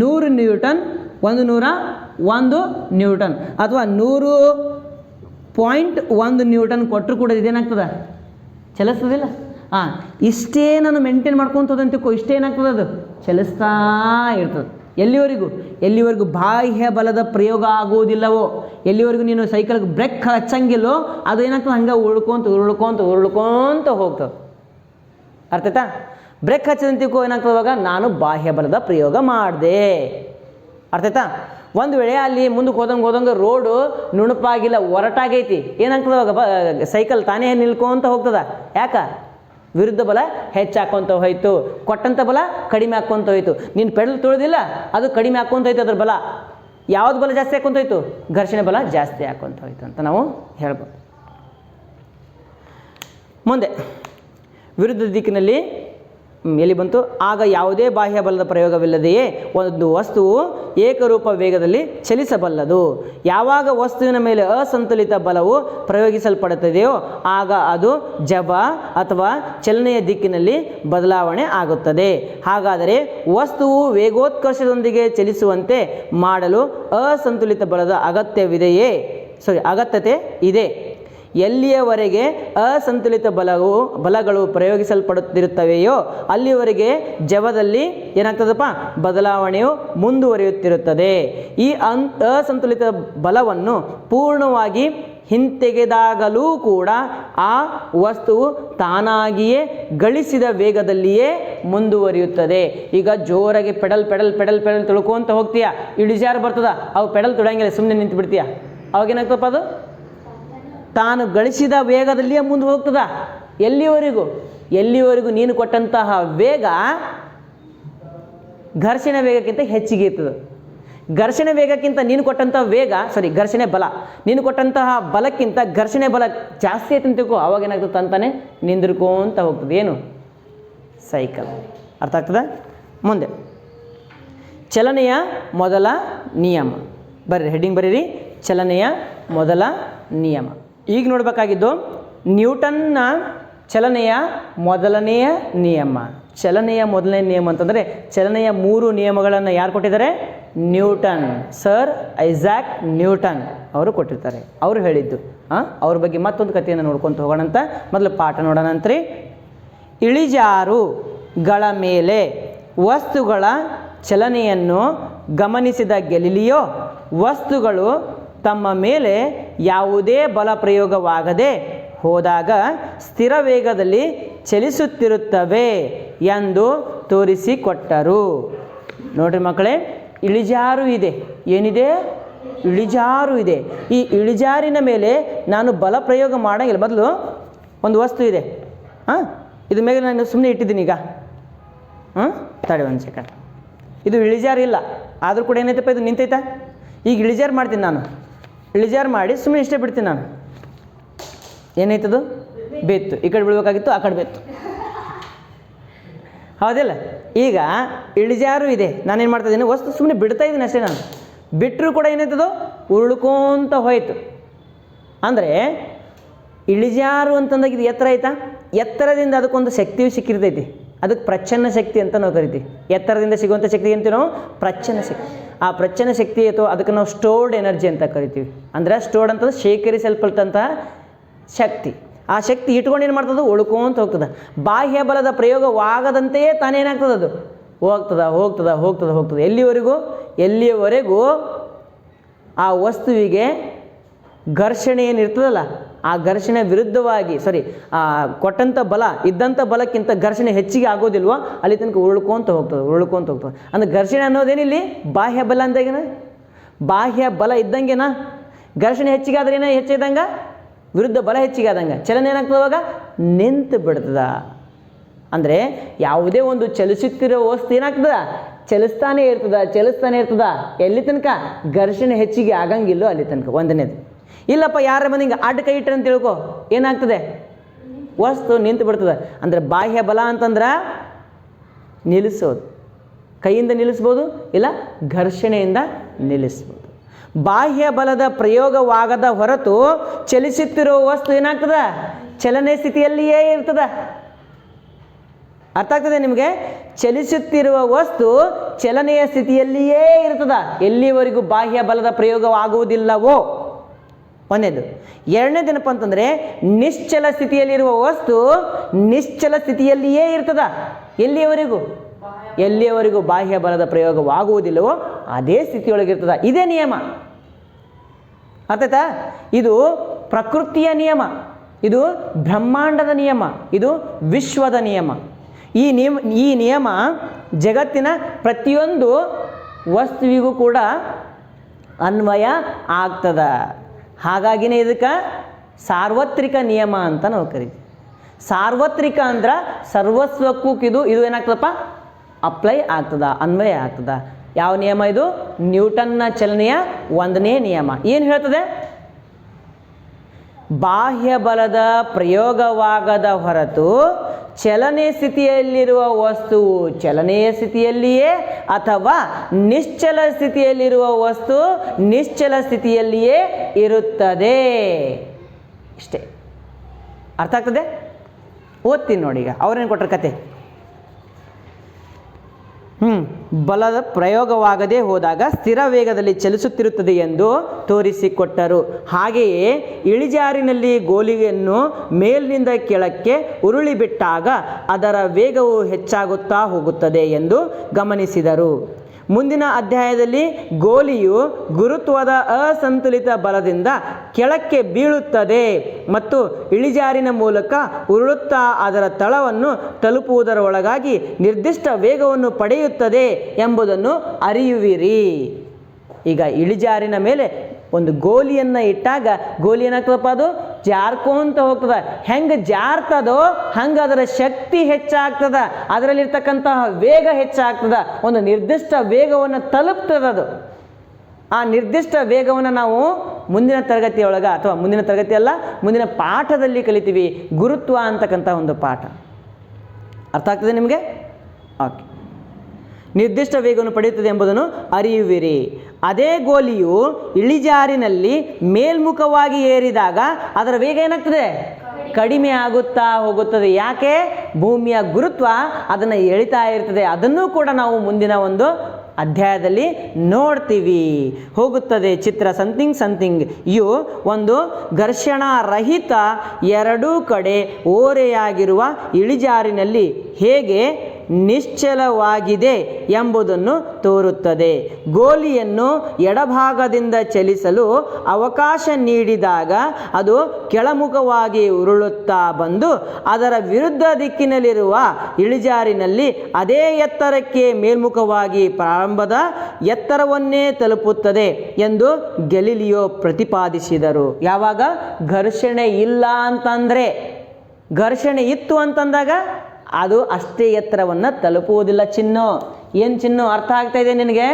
100 ನ್ಯೂಟನ್ 101 ನ್ಯೂಟನ್ ಅಥವಾ 100.1 ನ್ಯೂಟನ್ ಕೊಟ್ಟರು ಕೂಡ ಇದೇನಾಗ್ತದೆ? ಚಲಿಸ್ತದಿಲ್ಲ. ಇಷ್ಟೇ ನಾನು ಮೇಂಟೈನ್ ಮಾಡ್ಕೊತದಂತಿಕೋ, ಇಷ್ಟೇ ಏನಾಗ್ತದೆ? ಅದು ಚಲಿಸ್ತಾ ಇರ್ತದೆ. ಎಲ್ಲಿವರೆಗೂ ಬಾಹ್ಯ ಬಲದ ಪ್ರಯೋಗ ಆಗುವುದಿಲ್ಲವೋ, ಎಲ್ಲಿವರೆಗೂ ನೀನು ಸೈಕಲ್ಗೆ ಬ್ರೇಕ್ ಹಚ್ಚಂಗಿಲ್ಲೋ ಅದು ಏನಾಗ್ತದೆ? ಹಂಗೆ ಉರುಳ್ಕೊಂತ ಹೋಗ್ತದೆ. ಅರ್ಥ ಆಯ್ತಾ? ಬ್ರೇಕ್ ಹಚ್ಚದಂತಿಕೋ ಏನಾಗ್ತದೆ? ಅವಾಗ ನಾನು ಬಾಹ್ಯ ಬಲದ ಪ್ರಯೋಗ ಮಾಡಿದೆ. ಅರ್ಥ ಆಯ್ತಾ? ಒಂದು ವೇಳೆ ಅಲ್ಲಿ ಮುಂದಕ್ಕೆ ಹೋದಂಗೆ ರೋಡು ನುಣುಪಾಗಿಲ್ಲ, ಒರಟಾಗೈತಿ, ಏನಾಗ್ತದೆ? ಅವಾಗ ಸೈಕಲ್ ತಾನೇ ನಿಲ್ಕೊಂತ ಹೋಗ್ತದ. ಯಾಕ? ವಿರುದ್ಧ ಬಲ ಹೆಚ್ಚಾಕೊಂತ ಹೋಯ್ತು, ಕೊಟ್ಟಂಥ ಬಲ ಕಡಿಮೆ ಹಾಕ್ಕೊಂತ ಹೋಯ್ತು. ನೀನು ಪೆಡಲ್ ತುಳಿದಿಲ್ಲ, ಅದು ಕಡಿಮೆ ಹಾಕ್ಕೊಂತ ಹೋಯ್ತು. ಅದ್ರ ಬಲ ಯಾವ್ದು ಬಲ ಜಾಸ್ತಿ ಹಾಕ್ಕೊಂತ ಹೋಯ್ತು? ಘರ್ಷಣೆ ಬಲ ಜಾಸ್ತಿ ಹಾಕ್ಕೊಂತ ಹೋಯ್ತು ಅಂತ ನಾವು ಹೇಳ್ಬೋದು. ಮುಂದೆ ವಿರುದ್ಧ ದಿಕ್ಕಿನಲ್ಲಿ ಎಲ್ಲಿ ಬಂತು? ಆಗ ಯಾವುದೇ ಬಾಹ್ಯ ಬಲದ ಪ್ರಯೋಗವಿಲ್ಲದೆಯೇ ಒಂದು ವಸ್ತುವು ಏಕರೂಪ ವೇಗದಲ್ಲಿ ಚಲಿಸಬಲ್ಲದು. ಯಾವಾಗ ವಸ್ತುವಿನ ಮೇಲೆ ಅಸಂತುಲಿತ ಬಲವು ಪ್ರಯೋಗಿಸಲ್ಪಡುತ್ತದೆಯೋ ಆಗ ಅದು ಜವ ಅಥವಾ ಚಲನೆಯ ದಿಕ್ಕಿನಲ್ಲಿ ಬದಲಾವಣೆ ಆಗುತ್ತದೆ. ಹಾಗಾದರೆ ವಸ್ತುವು ವೇಗೋತ್ಕರ್ಷದೊಂದಿಗೆ ಚಲಿಸುವಂತೆ ಮಾಡಲು ಅಸಂತುಲಿತ ಬಲದ ಅಗತ್ಯತೆ ಇದೆ. ಎಲ್ಲಿಯವರೆಗೆ ಅಸಂತುಲಿತ ಬಲಗಳು ಪ್ರಯೋಗಿಸಲ್ಪಡುತ್ತಿರುತ್ತವೆಯೋ ಅಲ್ಲಿಯವರೆಗೆ ಜವದಲ್ಲಿ ಏನಾಗ್ತದಪ್ಪ? ಬದಲಾವಣೆಯು ಮುಂದುವರಿಯುತ್ತಿರುತ್ತದೆ. ಈ ಅಸಂತುಲಿತ ಬಲವನ್ನು ಪೂರ್ಣವಾಗಿ ಹಿಂತೆಗೆದಾಗಲೂ ಕೂಡ ಆ ವಸ್ತುವು ತಾನಾಗಿಯೇ ಗಳಿಸಿದ ವೇಗದಲ್ಲಿಯೇ ಮುಂದುವರಿಯುತ್ತದೆ. ಈಗ ಜೋರಾಗಿ ಪೆಡಲ್ ತುಳ್ಕೊಂತ ಹೋಗ್ತೀಯ, ಇಳಿಜಾರು ಬರ್ತದ, ಅವು ಪೆಡಲ್ ತುಳಂಗಿಲ್ಲ, ಸುಮ್ಮನೆ ನಿಂತು ಬಿಡ್ತೀಯ. ಅವಾಗೇನಾಗ್ತಪ್ಪ? ಅದು ತಾನು ಗಳಿಸಿದ ವೇಗದಲ್ಲಿಯೇ ಮುಂದೆ ಹೋಗ್ತದ. ಎಲ್ಲಿವರೆಗೂ ನೀನು ಕೊಟ್ಟಂತಹ ವೇಗ ಘರ್ಷಣೆ ವೇಗಕ್ಕಿಂತ ಹೆಚ್ಚಿಗೆ ಇರ್ತದೆ. ಘರ್ಷಣೆ ವೇಗಕ್ಕಿಂತ ನೀನು ಕೊಟ್ಟಂತಹ ಘರ್ಷಣೆ ಬಲ, ನೀನು ಕೊಟ್ಟಂತಹ ಬಲಕ್ಕಿಂತ ಘರ್ಷಣೆ ಬಲ ಜಾಸ್ತಿ ಐತೆ ಅಂತಿಕೋ, ಅವಾಗ ಏನಾಗ್ತದೆ? ಅಂತಾನೆ ನಿಂದಿರ್ಕೊಂತ ಹೋಗ್ತದೆ. ಏನು? ಸೈಕಲ್. ಅರ್ಥ ಆಗ್ತದೆ? ಮುಂದೆ ಚಲನೆಯ ಮೊದಲ ನಿಯಮ. ಹೆಡ್ಡಿಂಗ್ ಬರೀರಿ, ಚಲನೆಯ ಮೊದಲ ನಿಯಮ. ಈಗ ನೋಡಬೇಕಾಗಿದ್ದು ನ್ಯೂಟನ್ನ ಚಲನೆಯ ಮೊದಲನೆಯ ನಿಯಮ. ಚಲನೆಯ ಮೊದಲನೇ ನಿಯಮ ಅಂತಂದರೆ ಚಲನೆಯ 3 ನಿಯಮಗಳನ್ನು ಯಾರು ಕೊಟ್ಟಿದ್ದಾರೆ? ನ್ಯೂಟನ್, ಸರ್ ಐಸಾಕ್ ನ್ಯೂಟನ್ ಅವರು ಕೊಟ್ಟಿರ್ತಾರೆ, ಅವರು ಹೇಳಿದ್ದು. ಅವ್ರ ಬಗ್ಗೆ ಮತ್ತೊಂದು ಕಥೆಯನ್ನು ನೋಡ್ಕೊತ ಹೋಗೋಣಂತ. ಮೊದಲು ಪಾಠ ನೋಡೋಣಂತ್ರಿ. ಇಳಿಜಾರುಗಳ ಮೇಲೆ ವಸ್ತುಗಳ ಚಲನೆಯನ್ನು ಗಮನಿಸಿದ ಗೆಲಿಲಿಯೋ ವಸ್ತುಗಳು ತಮ್ಮ ಮೇಲೆ ಯಾವುದೇ ಬಲ ಪ್ರಯೋಗವಾಗದೆ ಹೋದಾಗ ಸ್ಥಿರ ವೇಗದಲ್ಲಿ ಚಲಿಸುತ್ತಿರುತ್ತವೆ ಎಂದು ತೋರಿಸಿಕೊಟ್ಟರು. ನೋಡ್ರಿ ಮಕ್ಕಳೇ, ಇಳಿಜಾರು ಇದೆ. ಏನಿದೆ? ಇಳಿಜಾರು ಇದೆ. ಈ ಇಳಿಜಾರಿನ ಮೇಲೆ ನಾನು ಬಲ ಪ್ರಯೋಗ ಮಾಡೋಂಗಿಲ್ಲ. ಮೊದಲು ಒಂದು ವಸ್ತು ಇದೆ, ಇದ್ರ ಮೇಲೆ ನಾನು ಸುಮ್ಮನೆ ಇಟ್ಟಿದ್ದೀನಿ. ಈಗ ತಡೆ ಒಂದು ಸೆಕೆಂಡ್. ಇದು ಇಳಿಜಾರು ಇಲ್ಲ, ಆದರೂ ಕೂಡ ಏನೈತಪ್ಪ, ಇದು ನಿಂತೈತಾ? ಈಗ ಇಳಿಜಾರು ಮಾಡ್ತೀನಿ ನಾನು. ಇಳಿಜಾರು ಮಾಡಿ ಸುಮ್ಮನೆ ಇಷ್ಟೇ ಬಿಡ್ತೀನಿ ನಾನು. ಏನಾಯ್ತದು? ಬೇತ್ತು. ಈ ಕಡೆ ಬೀಳ್ಬೇಕಾಗಿತ್ತು, ಆ ಕಡೆ ಬೇತ್ತು. ಹೌದಿಲ್ಲ? ಈಗ ಇಳಿಜಾರು ಇದೆ, ನಾನೇನು ಮಾಡ್ತಾಯಿದ್ದೀನಿ, ವಸ್ತು ಸುಮ್ಮನೆ ಬಿಡ್ತಾ ಇದ್ದೀನಿ ಅಷ್ಟೇ. ನಾನು ಬಿಟ್ಟರೂ ಕೂಡ ಏನಾಯ್ತದು? ಉರುಳ್ಕೊಂತ ಹೋಯ್ತು. ಅಂದರೆ ಇಳಿಜಾರು ಅಂತಂದಾಗ ಇದು ಎತ್ತರ ಆಯ್ತಾ? ಎತ್ತರದಿಂದ ಅದಕ್ಕೊಂದು ಶಕ್ತಿಯು ಸಿಕ್ಕಿರ್ತೈತಿ. ಅದಕ್ಕೆ ಪ್ರಚ್ಛನ್ನ ಶಕ್ತಿ ಅಂತ ನಾವು ಕರಿತೀವಿ. ಎತ್ತರದಿಂದ ಸಿಗುವಂಥ ಶಕ್ತಿ ಅಂತೀವಿ ನಾವು ಪ್ರಚ್ಛನ್ನ ಶಕ್ತಿ. ಆ ಪ್ರಚ್ಛನ್ನ ಶಕ್ತಿ ಅಥವಾ ಅದಕ್ಕೆ ನಾವು ಸ್ಟೋರ್ಡ್ ಎನರ್ಜಿ ಅಂತ ಕರಿತೀವಿ. ಅಂದರೆ ಸ್ಟೋರ್ಡ್ ಅಂತಂದ್ರೆ ಶೇಖರಿಸಲ್ಪಟ್ಟಂತಹ ಶಕ್ತಿ. ಆ ಶಕ್ತಿ ಇಟ್ಕೊಂಡು ಏನು ಮಾಡ್ತದೆ? ಉಳ್ಕೊಂತ ಹೋಗ್ತದೆ. ಬಾಹ್ಯ ಬಲದ ಪ್ರಯೋಗವಾಗದಂತೆಯೇ ತಾನೇನಾಗ್ತದೆ? ಅದು ಹೋಗ್ತದೆ ಹೋಗ್ತದೆ ಹೋಗ್ತದೆ ಹೋಗ್ತದೆ. ಎಲ್ಲಿಯವರೆಗೂ ಆ ವಸ್ತುವಿಗೆ ಘರ್ಷಣೆ ಏನಿರ್ತದಲ್ಲ, ಆ ಘರ್ಷಣೆ ವಿರುದ್ಧವಾಗಿ ಆ ಕೊಟ್ಟಂಥ ಬಲ ಇದ್ದಂಥ ಬಲಕ್ಕಿಂತ ಘರ್ಷಣೆ ಹೆಚ್ಚಿಗೆ ಆಗೋದಿಲ್ವೋ ಅಲ್ಲಿ ತನಕ ಉರುಳ್ಕೊಂತ ಹೋಗ್ತದೆ. ಅಂದರೆ ಘರ್ಷಣೆ ಅನ್ನೋದೇನಿಲ್ಲಿ ಬಾಹ್ಯ ಬಲ ಅಂದಾಗೇನ? ಬಾಹ್ಯ ಬಲ ಇದ್ದಂಗೆನಾ? ಘರ್ಷಣೆ ಹೆಚ್ಚಿಗೆ ಆದ್ರೆ ಏನೋ ಹೆಚ್ಚಿದಂಗೆ, ವಿರುದ್ಧ ಬಲ ಹೆಚ್ಚಿಗೆ ಆದಂಗೆ ಚಲನೆ ಏನಾಗ್ತದೆ? ಅವಾಗ ನಿಂತು ಬಿಡ್ತದ. ಅಂದರೆ ಯಾವುದೇ ಒಂದು ಚಲಿಸುತ್ತಿರೋ ವಸ್ತು ಏನಾಗ್ತದ? ಚಲಿಸ್ತಾನೆ ಇರ್ತದ. ಎಲ್ಲಿ ತನಕ? ಘರ್ಷಣೆ ಹೆಚ್ಚಿಗೆ ಆಗಂಗಿಲ್ಲೋ ಅಲ್ಲಿ ತನಕ. ಒಂದನೇದು. ಇಲ್ಲಪ್ಪ, ಯಾರ ಬಂದು ಹಿಂಗೆ ಅಡ್ಡ ಕೈ ಇಟ್ಟರೆ ಅಂತ ತಿಳ್ಕೊ, ಏನಾಗ್ತದೆ? ವಸ್ತು ನಿಂತು ಬಿಡ್ತದೆ. ಅಂದರೆ ಬಾಹ್ಯ ಬಲ ಅಂತಂದ್ರೆ ನಿಲ್ಲಿಸೋದು. ಕೈಯಿಂದ ನಿಲ್ಲಿಸ್ಬೋದು, ಇಲ್ಲ ಘರ್ಷಣೆಯಿಂದ ನಿಲ್ಲಿಸ್ಬೋದು. ಬಾಹ್ಯ ಬಲದ ಪ್ರಯೋಗವಾಗದ ಹೊರತು ಚಲಿಸುತ್ತಿರುವ ವಸ್ತು ಏನಾಗ್ತದ? ಚಲನೆ ಸ್ಥಿತಿಯಲ್ಲಿಯೇ ಇರ್ತದ. ಅರ್ಥ ಆಗ್ತದೆ ನಿಮಗೆ? ಚಲಿಸುತ್ತಿರುವ ವಸ್ತು ಚಲನೆಯ ಸ್ಥಿತಿಯಲ್ಲಿಯೇ ಇರ್ತದ ಎಲ್ಲಿವರೆಗೂ ಬಾಹ್ಯ ಬಲದ ಪ್ರಯೋಗವಾಗುವುದಿಲ್ಲವೋ. ಒಂದೇದು. ಎರಡನೇದೇನಪ್ಪ ಅಂತಂದರೆ, ನಿಶ್ಚಲ ಸ್ಥಿತಿಯಲ್ಲಿರುವ ವಸ್ತು ನಿಶ್ಚಲ ಸ್ಥಿತಿಯಲ್ಲಿಯೇ ಇರ್ತದ ಎಲ್ಲಿಯವರೆಗೂ ಬಾಹ್ಯ ಬಲದ ಪ್ರಯೋಗವಾಗುವುದಿಲ್ಲವೋ ಅದೇ ಸ್ಥಿತಿಯೊಳಗಿರ್ತದ. ಇದೇ ನಿಯಮ. ಅರ್ಥಾಯ್ತಾ? ಇದು ಪ್ರಕೃತಿಯ ನಿಯಮ, ಇದು ಬ್ರಹ್ಮಾಂಡದ ನಿಯಮ, ಇದು ವಿಶ್ವದ ನಿಯಮ. ಈ ನಿಯಮ ಜಗತ್ತಿನ ಪ್ರತಿಯೊಂದು ವಸ್ತುವಿಗೂ ಕೂಡ ಅನ್ವಯ ಆಗ್ತದ. ಹಾಗಾಗಿನೇ ಇದಕ್ಕೆ ಸಾರ್ವತ್ರಿಕ ನಿಯಮ ಅಂತ ನಾವು ಕರಿತೀವಿ. ಸಾರ್ವತ್ರಿಕ ಅಂದ್ರೆ ಸರ್ವಸ್ವಕ್ಕೂ ಇದು ಏನಾಗ್ತದಪ್ಪ? ಅಪ್ಲೈ ಆಗ್ತದ, ಅನ್ವಯ ಆಗ್ತದ. ಯಾವ ನಿಯಮ ಇದು? ನ್ಯೂಟನ್ನ ಚಲನೆಯ 1ನೇ ನಿಯಮ. ಏನು ಹೇಳ್ತದೆ? ಬಾಹ್ಯ ಬಲದ ಪ್ರಯೋಗವಾಗದ ಹೊರತು ಚಲನೆ ಸ್ಥಿತಿಯಲ್ಲಿರುವ ವಸ್ತುವು ಚಲನೆಯ ಸ್ಥಿತಿಯಲ್ಲಿಯೇ ಅಥವಾ ನಿಶ್ಚಲ ಸ್ಥಿತಿಯಲ್ಲಿರುವ ವಸ್ತು ನಿಶ್ಚಲ ಸ್ಥಿತಿಯಲ್ಲಿಯೇ ಇರುತ್ತದೆ. ಇಷ್ಟೇ. ಅರ್ಥ ಆಗ್ತದೆ? ಓದ್ತೀನಿ ನೋಡಿ. ಈಗ ಅವ್ರೇನು ಕೊಟ್ಟರು ಕತೆ? ಬಲದ ಪ್ರಯೋಗವಾಗದೇ ಹೋದಾಗ ಸ್ಥಿರ ವೇಗದಲ್ಲಿ ಚಲಿಸುತ್ತಿರುತ್ತದೆ ಎಂದು ತೋರಿಸಿಕೊಟ್ಟರು. ಹಾಗೆಯೇ ಇಳಿಜಾರಿನಲ್ಲಿ ಗೋಲಿಯನ್ನು ಮೇಲಿನಿಂದ ಕೆಳಕ್ಕೆ ಉರುಳಿ ಬಿಟ್ಟಾಗ ಅದರ ವೇಗವು ಹೆಚ್ಚಾಗುತ್ತಾ ಹೋಗುತ್ತದೆ ಎಂದು ಗಮನಿಸಿದರು. ಮುಂದಿನ ಅಧ್ಯಾಯದಲ್ಲಿ ಗೋಲಿಯು ಗುರುತ್ವದ ಅಸಂತುಲಿತ ಬಲದಿಂದ ಕೆಳಕ್ಕೆ ಬೀಳುತ್ತದೆ ಮತ್ತು ಇಳಿಜಾರಿನ ಮೂಲಕ ಉರುಳುತ್ತಾ ಅದರ ತಳವನ್ನು ತಲುಪುವುದರ ಒಳಗಾಗಿ ನಿರ್ದಿಷ್ಟ ವೇಗವನ್ನು ಪಡೆಯುತ್ತದೆ ಎಂಬುದನ್ನು ಅರಿಯುವಿರಿ. ಈಗ ಇಳಿಜಾರಿನ ಮೇಲೆ ಒಂದು ಗೋಲಿಯನ್ನು ಇಟ್ಟಾಗ ಗೋಲಿ ಏನಾಗ್ತದಪ್ಪ? ಅದು ಜಾರ್ಕೊಂತ ಹೋಗ್ತದ. ಹೆಂಗೆ ಜಾರ್ತದೋ ಹಂಗೆ ಅದರ ಶಕ್ತಿ ಹೆಚ್ಚಾಗ್ತದ, ಅದರಲ್ಲಿರ್ತಕ್ಕಂತಹ ವೇಗ ಹೆಚ್ಚಾಗ್ತದ. ಒಂದು ನಿರ್ದಿಷ್ಟ ವೇಗವನ್ನು ತಲುಪ್ತದ ಅದು. ಆ ನಿರ್ದಿಷ್ಟ ವೇಗವನ್ನು ನಾವು ಮುಂದಿನ ತರಗತಿಯೊಳಗೆ ಅಥವಾ ಮುಂದಿನ ತರಗತಿ ಅಲ್ಲ, ಮುಂದಿನ ಪಾಠದಲ್ಲಿ ಕಲಿತೀವಿ. ಗುರುತ್ವ ಅಂತಕ್ಕಂಥ ಒಂದು ಪಾಠ. ಅರ್ಥ ಆಗ್ತದೆ ನಿಮಗೆ? ಓಕೆ. ನಿರ್ದಿಷ್ಟ ವೇಗವನ್ನು ಪಡೆಯುತ್ತದೆ ಎಂಬುದನ್ನು ಅರಿಯುವಿರಿ. ಅದೇ ಗೋಲಿಯು ಇಳಿಜಾರಿನಲ್ಲಿ ಮೇಲ್ಮುಖವಾಗಿ ಏರಿದಾಗ ಅದರ ವೇಗ ಏನಾಗ್ತದೆ? ಕಡಿಮೆ ಆಗುತ್ತಾ ಹೋಗುತ್ತದೆ. ಯಾಕೆ? ಭೂಮಿಯ ಗುರುತ್ವ ಅದನ್ನು ಎಳಿತಾ ಇರ್ತದೆ. ಅದನ್ನು ಕೂಡ ನಾವು ಮುಂದಿನ ಒಂದು ಅಧ್ಯಾಯದಲ್ಲಿ ನೋಡ್ತೀವಿ. ಹೋಗುತ್ತದೆ ಚಿತ್ರ ಸಮಥಿಂಗ್ ಇವು ಒಂದು ಘರ್ಷಣಾರಹಿತ ಎರಡೂ ಕಡೆ ಓರೆಯಾಗಿರುವ ಇಳಿಜಾರಿನಲ್ಲಿ ಹೇಗೆ ನಿಶ್ಚಲವಾಗಿದೆ ಎಂಬುದನ್ನು ತೋರುತ್ತದೆ. ಗೋಲಿಯನ್ನು ಎಡಭಾಗದಿಂದ ಚಲಿಸಲು ಅವಕಾಶ ನೀಡಿದಾಗ ಅದು ಕೆಳಮುಖವಾಗಿ ಉರುಳುತ್ತಾ ಬಂದು ಅದರ ವಿರುದ್ಧ ದಿಕ್ಕಿನಲ್ಲಿರುವ ಇಳಿಜಾರಿನಲ್ಲಿ ಅದೇ ಎತ್ತರಕ್ಕೆ ಮೇಲ್ಮುಖವಾಗಿ ಪ್ರಾರಂಭದ ಎತ್ತರವನ್ನೇ ತಲುಪುತ್ತದೆ ಎಂದು ಗೆಲಿಲಿಯೋ ಪ್ರತಿಪಾದಿಸಿದರು. ಯಾವಾಗ ಘರ್ಷಣೆ ಇಲ್ಲ ಅಂತಂದರೆ, ಘರ್ಷಣೆ ಇತ್ತು ಅಂತಂದಾಗ ಅದು ಅಷ್ಟೇ ಎತ್ತರವನ್ನು ತಲುಪುವುದಿಲ್ಲ. ಚಿನ್ನು ಏನು ಚಿನ್ನು ಅರ್ಥ ಆಗ್ತಾ ಇದೆ ನಿನಗೆ?